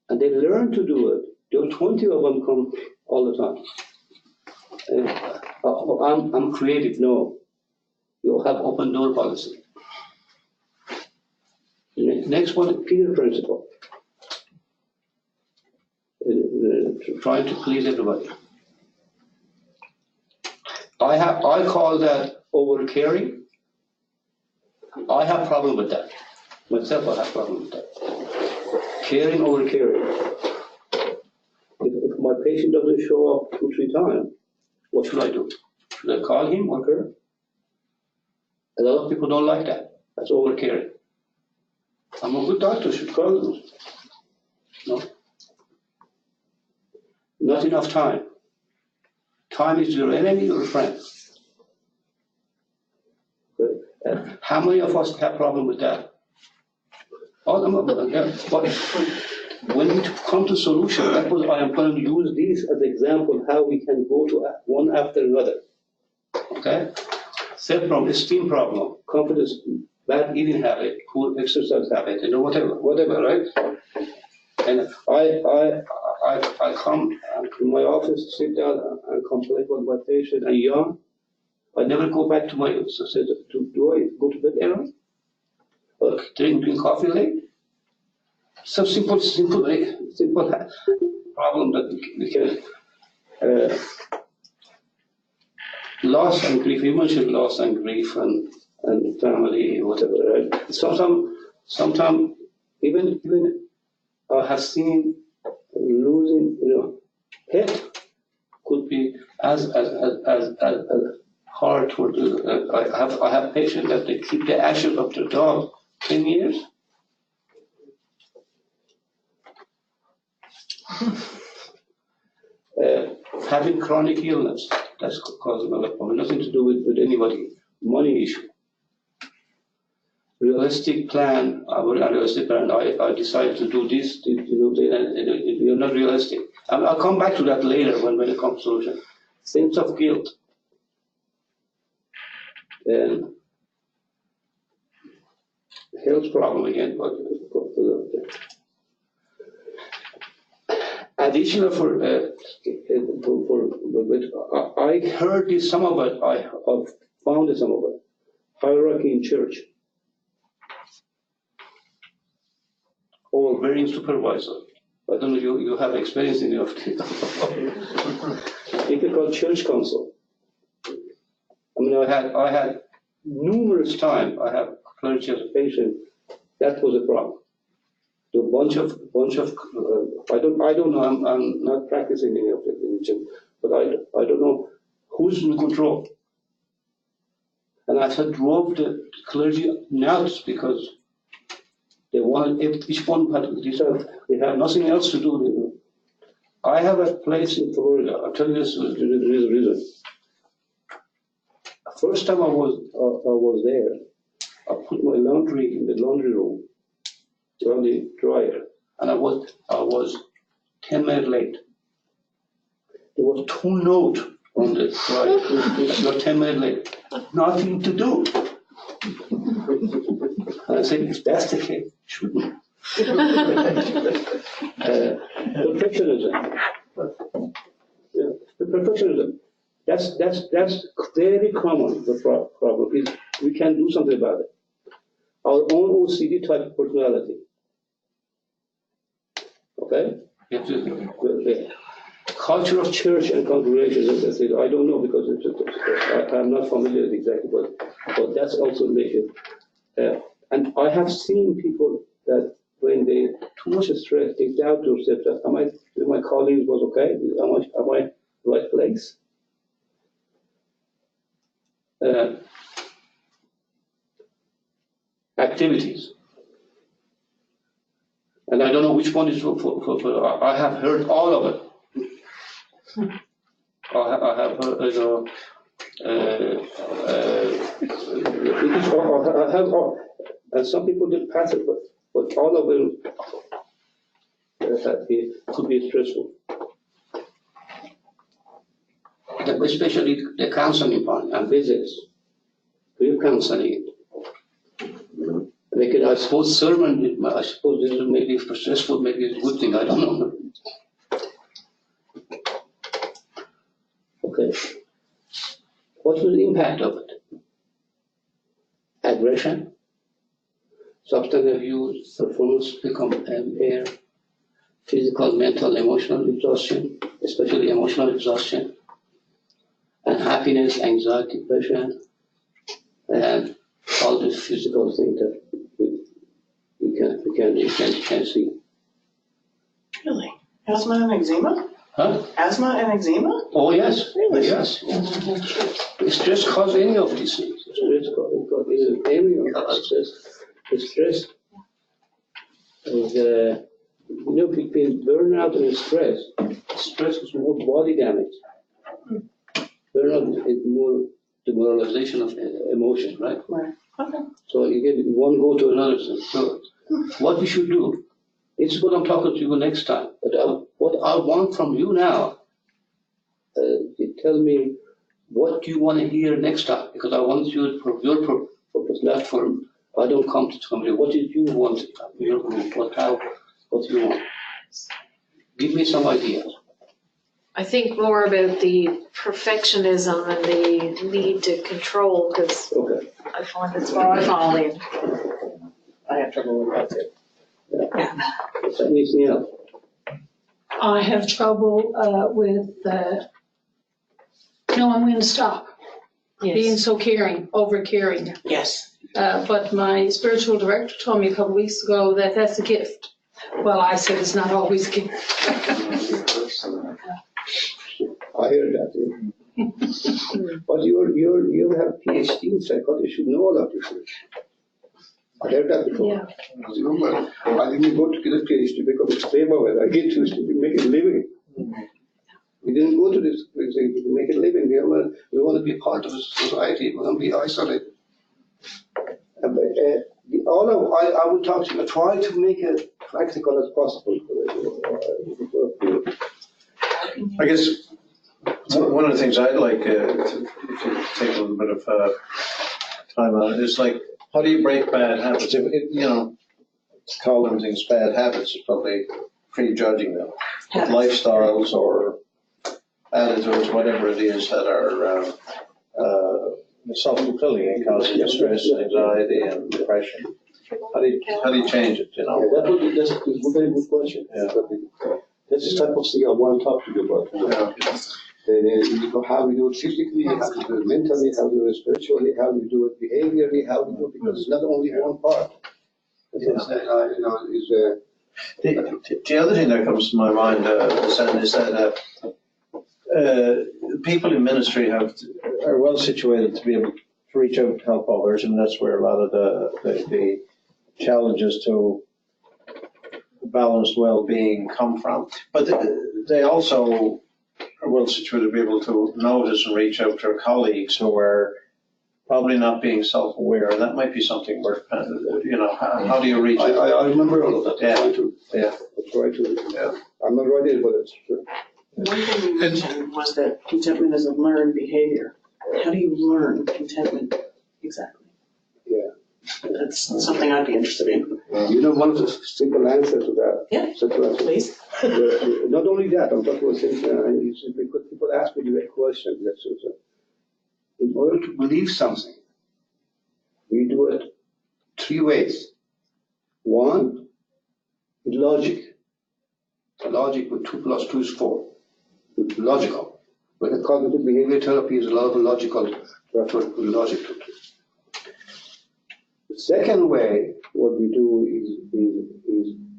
[SPEAKER 2] and they learn to do it, there are 20 of them come all the time. I'm creative. No, you have open door policy. Next one, Peter principle. Trying to please everybody. I call that over caring. I have problem with that. Myself, I have problem with that. Caring over caring. If my patient doesn't show up 2-3 times, what should I do? Should I call him or her? A lot of people don't like that. That's over caring. I'm a good doctor, should call them. No. Not enough time. Time is your enemy or friend. How many of us have problem with that? All of them, yeah. But when we come to solution, that was, I am going to use these as example how we can go to one after another. Okay? Self-problem, esteem problem, confidence, bad eating habit, poor exercise habit, whatever, right? And I come to my office, sit down and complain with my patient and yawn. I never go back to my, so said, do I go to bed early? Or drink coffee late? So simple problem that we can, loss and grief, emotional loss and grief and family, whatever, right? Sometimes even I have seen losing, pet could be as hard for the, I have patients that they keep the ashes of their dog 10 years. Having chronic illness, that's causing a lot of problem. Nothing to do with anybody. Money issue. Realistic plan, I decided to do this, you're not realistic. I'll come back to that later when it comes to solution. Sense of guilt. And health problem again, but additional I heard this, some of it, I found some of it. Hierarchy in church. Or varying supervisor. I don't know if you have experience in your field. People call church council. I mean, I had numerous times, I have clergy as a patient, that was a problem. A bunch of I don't know, I'm not practicing any of the religion, but I don't know who's in control. And I said, drove the clergy nuts because they wanted, each one had decided they have nothing else to do. I have a place in Florida, I'll tell you this, there is a reason. First time I was there, I put my laundry in the laundry room, on the dryer, and I was 10 minutes late. There was 2 notes on the dryer. You're 10 minutes late. Nothing to do. And I said, if that's the case, shouldn't. Perfectionism. Yeah, the perfectionism. That's very common. The problem is we can do something about it. Our own OCD type of personality. Okay? The culture of church and congregations, as I said, I don't know because I'm not familiar with exactly, but that's also an issue. And I have seen people that when they too much stress, they doubt themselves. My colleagues was okay? Am I right place? Activities. And I don't know which one is for I have heard all of it. I have heard, I have all, and some people did pass it, but all of them could be stressful. Especially the counseling part and visits, grief counseling. I suppose sermon, I suppose this is maybe stressful, maybe it's a good thing, I don't know. Okay. What was the impact of it? Aggression, substance abuse, performance become impaired, physical, mental, emotional exhaustion, especially emotional exhaustion, and happiness, anxiety, depression, and all the physical things that we can't see.
[SPEAKER 6] Really? Asthma and eczema?
[SPEAKER 2] Huh?
[SPEAKER 6] Asthma and eczema?
[SPEAKER 2] Oh, yes.
[SPEAKER 6] Really?
[SPEAKER 2] Yes. Stress causes any of these things. Stress causes any of this. The stress is, between burnout and stress is more body damage. Burnout is more demoralization of emotion, right?
[SPEAKER 6] Right. Okay.
[SPEAKER 2] So you get one go to another. So what we should do, this is what I'm talking to you next time. But what I want from you now, you tell me what you want to hear next time, because I want you for your purpose, not for, I don't come to somebody, what did you want in your group, what do you want? Give me some ideas.
[SPEAKER 8] I think more about the perfectionism and the need to control, because
[SPEAKER 2] Okay.
[SPEAKER 8] I find that's where I fall in. I have trouble with that too.
[SPEAKER 2] Anything else?
[SPEAKER 9] I have trouble with knowing when to stop, being
[SPEAKER 8] Yes.
[SPEAKER 9] so caring, over caring.
[SPEAKER 6] Yes.
[SPEAKER 9] But my spiritual director told me a couple of weeks ago that that's a gift. Well, I said it's not always a gift.
[SPEAKER 2] I hear that. But you have PhD in psychology, you should know all of this. I heard that before.
[SPEAKER 9] Yeah.
[SPEAKER 2] Remember, I didn't go to get a PhD to become a slave of it. I get to make a living. We didn't go to this thing to make a living. We want to be part of a society. We want to be isolated. I would talk to you. Try to make it practical as possible.
[SPEAKER 1] I guess one of the things I'd like to take a little bit of time on is like, how do you break bad habits? To call them things bad habits is probably prejudging them. Lifestyles or attitudes, whatever it is that are self-fulfilling and causing stress, anxiety, and depression. How do you change it?
[SPEAKER 2] That's a very good question.
[SPEAKER 1] Yeah.
[SPEAKER 2] That's the type of thing I want to talk to you about. How we do it physically, how we do it mentally, how we do it spiritually, how we do it behaviorally, how we do it, because it's not only one part.
[SPEAKER 1] The other thing that comes to my mind, Sam, is that people in ministry are well situated to be able to reach out and help others, and that's where a lot of the challenges to balanced well-being come from. But they also are well situated to be able to notice and reach out to our colleagues who are probably not being self-aware, and that might be something worth, how do you reach out?
[SPEAKER 2] I remember all of that.
[SPEAKER 1] Yeah.
[SPEAKER 2] I try to. I'm not writing, but it's true.
[SPEAKER 6] One thing you mentioned was that contentment is a learned behavior. How do you learn contentment exactly?
[SPEAKER 2] Yeah.
[SPEAKER 6] That's something I'd be interested in.
[SPEAKER 2] One of the simple answers to that.
[SPEAKER 6] Yeah.
[SPEAKER 2] Simple answer.
[SPEAKER 6] Please.
[SPEAKER 2] Not only that, I'm talking about things, because people ask me direct questions. In order to believe something, we do it 3 ways. One, with logic. Logic with 2 + 2 is 4. With logical. But the cognitive behavior therapy is a lot of logical, therefore with logic to it. The second way, what we do is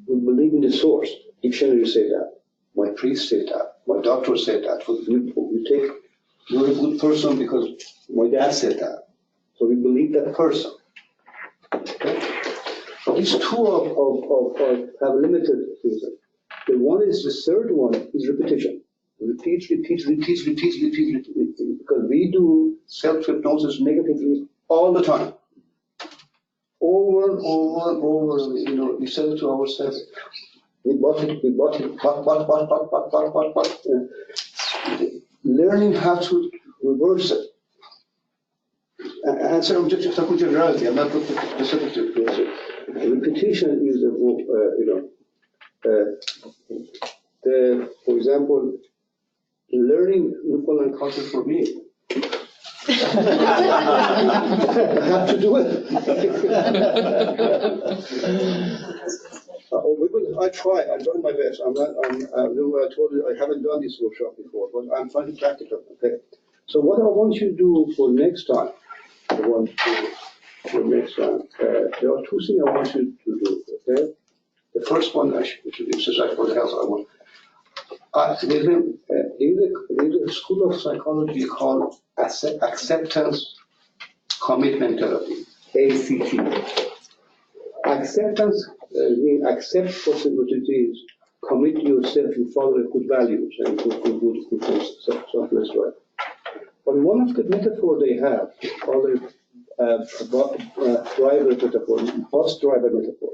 [SPEAKER 2] we believe in the source. Dictionary say that. My priest said that. My doctor said that. We take, you're a good person because my dad said that. So we believe that person. Okay? So these 2 have limited things. The third one is repetition. Repeat, because we do self-hypnosis negatively all the time. Over and over, we say it to ourselves. We bought it, learning how to reverse it. Answer objective, talking generality, I'm not looking at specific. Repetition is for example, learning Newfoundland culture for me. I have to do it. I try. I'm doing my best. I told you I haven't done this workshop before, but I'm trying to practice it. Okay. So what I want you to do for next time, I want to for next time. There are two things I want you to do, okay? The first one, I should introduce for the health I want. There's a school of psychology called acceptance commitment therapy, ACT. Acceptance means accept what it is, commit yourself, you follow good values and good selfless right. But one of the metaphors they have is called driver metaphor, bus driver metaphor.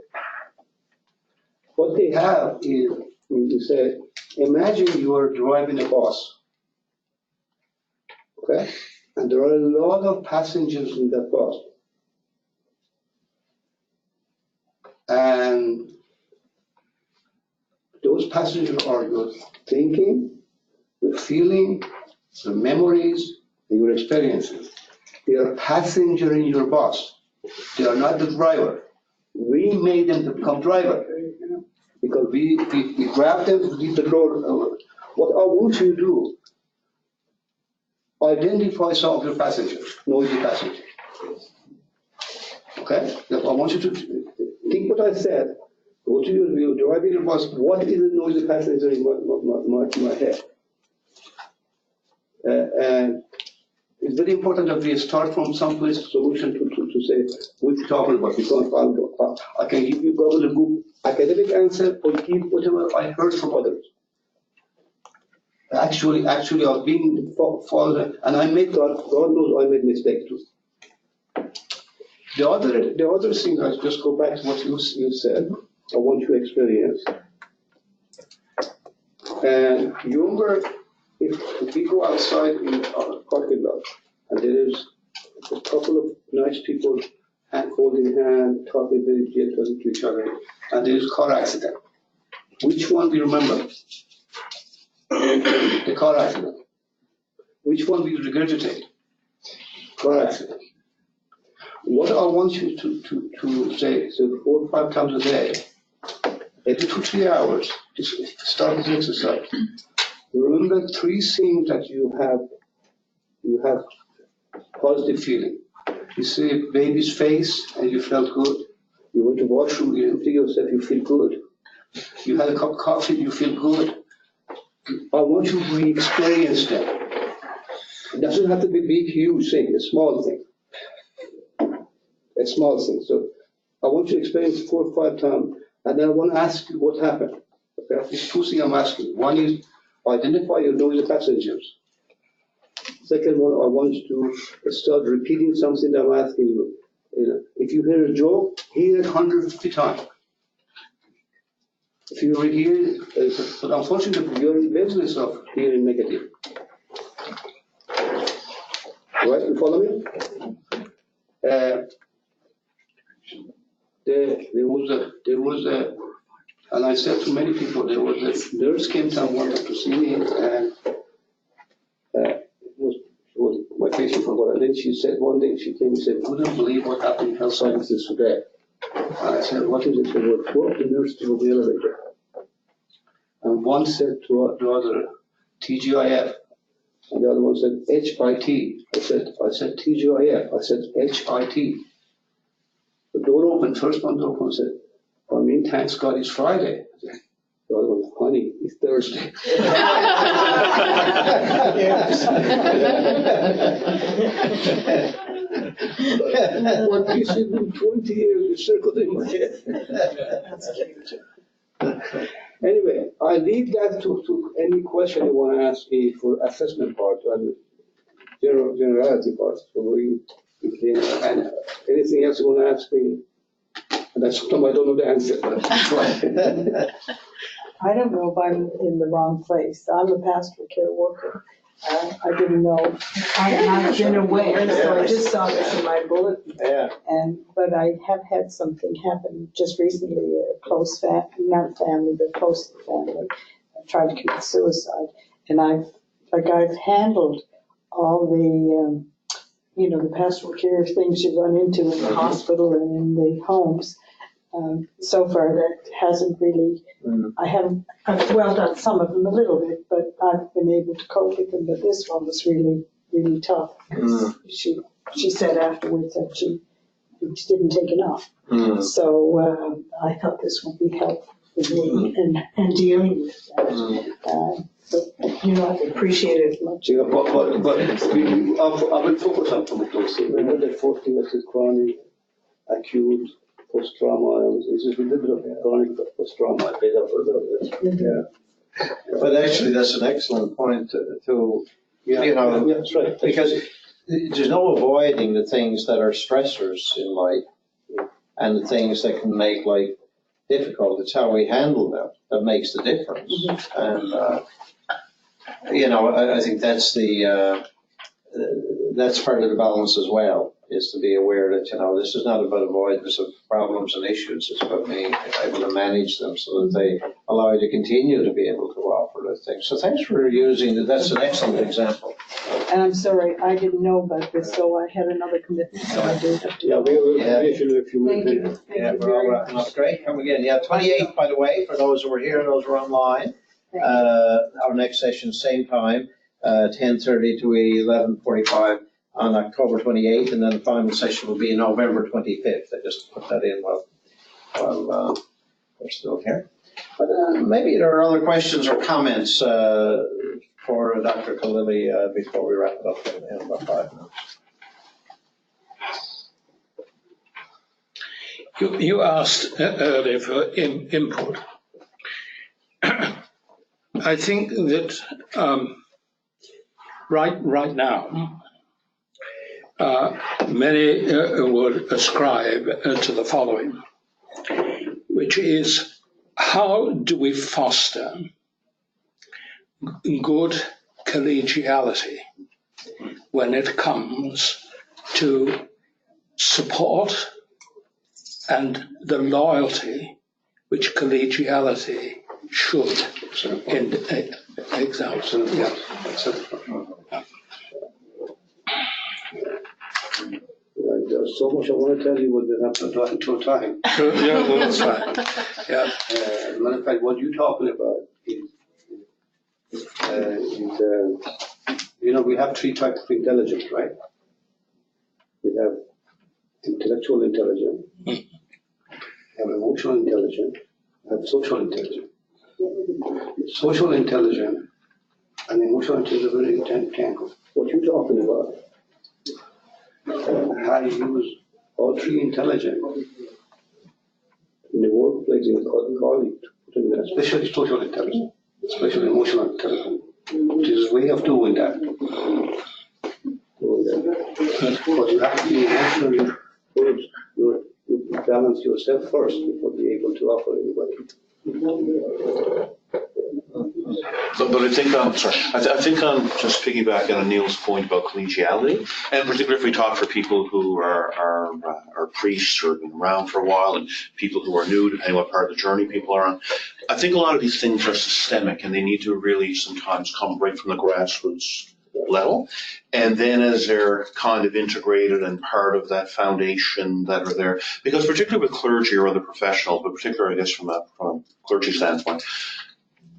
[SPEAKER 2] What they have is, you say, imagine you are driving a bus, okay? And there are a lot of passengers in that bus. And those passengers are your thinking, your feeling, your memories, and your experiences. They are passengers in your bus. They are not the driver. We made them to become driver because we grabbed them to leave the door. What I want you to do, identify some of your passengers, noisy passengers. Okay? I want you to think what I said. Go to your driving your bus. What is the noisy passenger in my head? And it's very important that we start from some place solution to say what we're talking about. Because I can give you a good academic answer or give whatever I heard from others. Actually, I've been followed, and I made God knows I made mistakes too. The other thing, I just go back to what you said. I want you to experience. And you remember, if we go outside in our parking lot, and there is a couple of nice people holding hand, talking very gently to each other, and there is a car accident. Which one do you remember? The car accident. Which one do you regurgitate? Car accident. What I want you to say, so 4 or 5 times a day, every 2-3 hours, just start this exercise. Remember 3 things that you have positive feeling. You see a baby's face and you felt good. You went to the washroom, you empty yourself, you feel good. You had a cup of coffee, you feel good. I want you to re-experience that. It doesn't have to be a big, huge thing, a small thing. A small thing. So I want you to experience 4 or 5 times, and then I want to ask you what happened. Okay? There's 2 things I'm asking. One is identify your noisy passengers. Second one, I want you to start repeating something that I'm asking you. If you hear a joke, hear it 150 times. If you hear it, but unfortunately, you're in the business of hearing negative. Right? You follow me? There was a, and I said to many people, there was a nurse came down one day to see me, and was my patient for what. And then she said one day, she came and said, "Wouldn't believe what happened in health sciences today." And I said, "What is it?" She said, "Well, 2 of the nurses to the elevator." And one said to the other, TGIF. And the other one said, HIT. I said TGIF. I said HIT. The door opened, first one door opened, said, I mean, thanks God it's Friday. The other one, honey, it's Thursday. What you should do 20 years, you circled in my head. That's cute. Anyway, I leave that to any question you want to ask me for assessment part and generality part. So and anything else you want to ask me, and that's sometimes I don't know the answer.
[SPEAKER 10] I don't know if I'm in the wrong place. I'm a pastoral care worker. I didn't know. I've been aware, so I just saw this in my bulletin.
[SPEAKER 3] Yeah.
[SPEAKER 10] But I have had something happen just recently. A close not family, but close to family, tried to commit suicide, and I've handled all the the pastoral care things you run into in the hospital and in the homes. So far, that hasn't really. I've dwelled on some of them a little bit, but I've been able to cope with them. But this one was really, really tough. She said afterwards that she which didn't take enough. So I thought this would be helpful for me in dealing with that. But, you know, I appreciate it much.
[SPEAKER 2] Yeah, but I will focus on some of those things. We know that 40 versus chronic, acute, post-trauma, it's just a little bit of chronic post-trauma, beta further. Yeah.
[SPEAKER 1] But actually, that's an excellent point to you know,
[SPEAKER 2] yeah, that's right.
[SPEAKER 1] because there's no avoiding the things that are stressors in life and the things that can make life difficult. It's how we handle them that makes the difference. And, you know, I think that's that's part of the balance as well, is to be aware that, you know, this is not about avoidance of problems and issues. It's about being able to manage them so that they allow you to continue to be able to offer those things. So thanks for using that. That's an excellent example.
[SPEAKER 10] And I'm sorry, I didn't know about this, so I had another commitment, so I do have to.
[SPEAKER 2] Yeah, we will if you
[SPEAKER 10] Thank you.
[SPEAKER 1] Yeah, we're all wrapping up. Great. Come again. Yeah, 28th, by the way, for those who are here and those who are online. Our next session, same time, 10:30 to 11:45 on October 28th, and then the final session will be November 25th. I just put that in while we're still here. But maybe there are other questions or comments for Dr. Khalili before we wrap it up in about 5 minutes.
[SPEAKER 11] You asked earlier for input. I think that right now, many would ascribe to the following, which is, how do we foster good collegiality when it comes to support and the loyalty which collegiality should example. Yeah.
[SPEAKER 2] There's so much I want to tell you, but we have to do it until time.
[SPEAKER 11] Yeah, well, that's fine. Yeah.
[SPEAKER 2] Matter of fact, what you're talking about is you know, we have 3 types of intelligence, right? We have intellectual intelligence, we have emotional intelligence, we have social intelligence. Social intelligence and emotional intelligence are very entangled. What you're talking about, how you use all 3 intelligence in the workplace in colleague, especially social intelligence, especially emotional intelligence. It is a way of doing that. But you have to be emotionally good. You balance yourself first before you're able to offer anybody.
[SPEAKER 4] But I think I think I'm just piggybacking on Neil's point about collegiality, and particularly if we talk for people who are priests or have been around for a while, and people who are new, depending what part of the journey people are on. I think a lot of these things are systemic, and they need to really sometimes come right from the grassroots level, and then as they're kind of integrated and part of that foundation that are there, because particularly with clergy or other professionals, but particularly I guess from a clergy standpoint,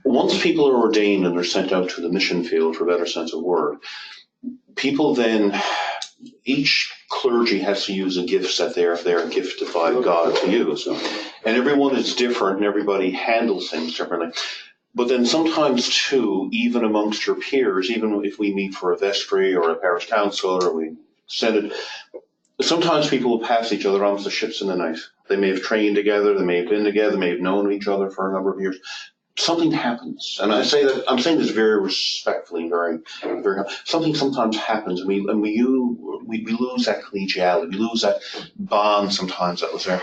[SPEAKER 4] once people are ordained and they're sent out to the mission field, for a better sense of word, people then, each clergy has to use a gift set there if they're gifted by God to use. And everyone is different and everybody handles things differently. But then sometimes too, even amongst your peers, even if we meet for a vestry or a parish council or we synod, sometimes people will pass each other on as the ships in the night. They may have trained together, they may have been together, they may have known each other for a number of years. Something happens, and I'm saying this very respectfully, very, very. Something sometimes happens, and we lose that collegiality, we lose that bond sometimes that was there,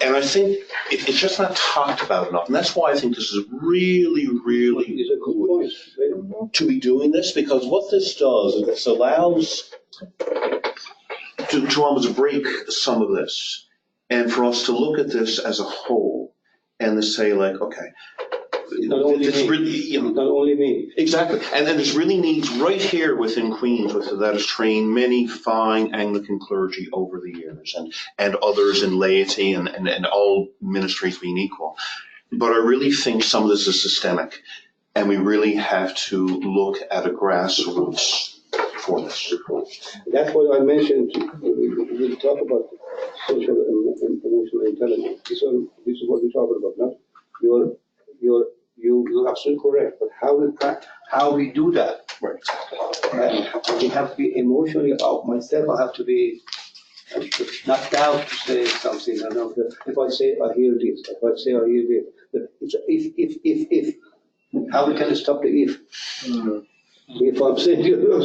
[SPEAKER 4] and I think it's just not talked about enough, and that's why I think this is really, really good to be doing this, because what this does is this allows to almost break some of this, and for us to look at this as a whole, and to say like, okay.
[SPEAKER 2] Not only me.
[SPEAKER 4] Exactly. And then there's really needs right here within Queens that has trained many fine Anglican clergy over the years and others in laity and all ministries being equal. But I really think some of this is systemic, and we really have to look at a grassroots for this.
[SPEAKER 2] That's what I mentioned. We talk about social and emotional intelligence. This is what we're talking about, not you're absolutely correct, but how we do that.
[SPEAKER 4] Right.
[SPEAKER 2] And we have to be emotionally out. Myself, I have to be not doubt to say something. I know that if I say I hear this, if I say I hear this, but it's if. How we can stop the if? If I'm saying, you know,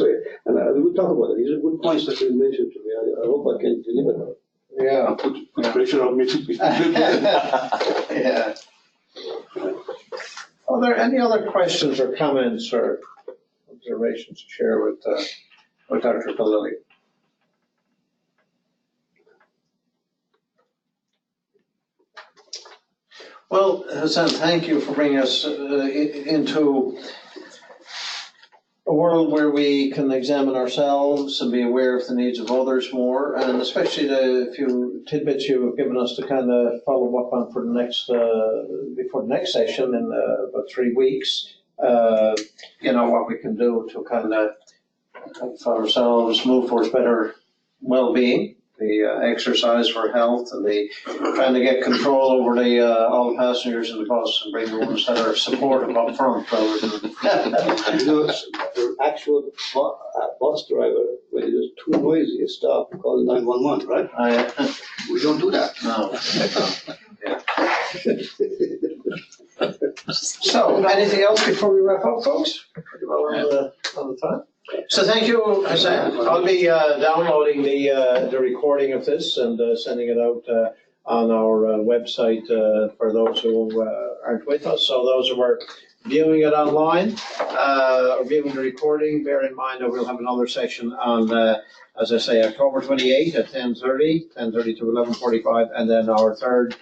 [SPEAKER 2] and we will talk about it. These are good points that you mentioned to me. I hope I can deliver them.
[SPEAKER 1] Yeah.
[SPEAKER 2] Put pressure on me to be.
[SPEAKER 1] Yeah. Are there any other questions or comments or observations to share with Dr. Khalili? Well, Hassan, thank you for bringing us into a world where we can examine ourselves and be aware of the needs of others more, and especially the few tidbits you have given us to kind of follow up on for the next, before the next session in about 3 weeks. You know, what we can do to kind of for ourselves move towards better well-being, the exercise for health, and the trying to get control over the all the passengers in the bus and bring the ones that are supportive up front rather than.
[SPEAKER 2] You know, the actual bus driver, when it is too noisy, you stop and call 911, right? We don't do that.
[SPEAKER 1] No. So, anything else before we wrap up, folks? Pretty well on the time. So thank you, Hassan. I'll be downloading the recording of this and sending it out on our website for those who aren't with us. So those who are viewing it online or viewing the recording, bear in mind that we'll have another session on, as I say, October 28th at 10:30 to 11:45, and then our third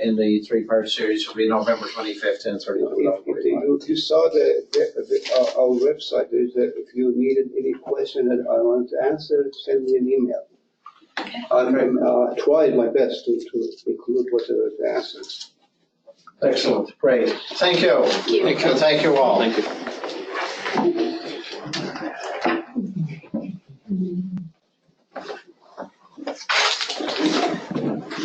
[SPEAKER 1] in the 3-part series will be November 25th, 10:30 to 11:45.
[SPEAKER 2] You saw our website. If you needed any question that I want to answer, send me an email. I tried my best to include whatever the answers.
[SPEAKER 1] Excellent, great. Thank you. Thank you. Thank you all.
[SPEAKER 4] Thank you.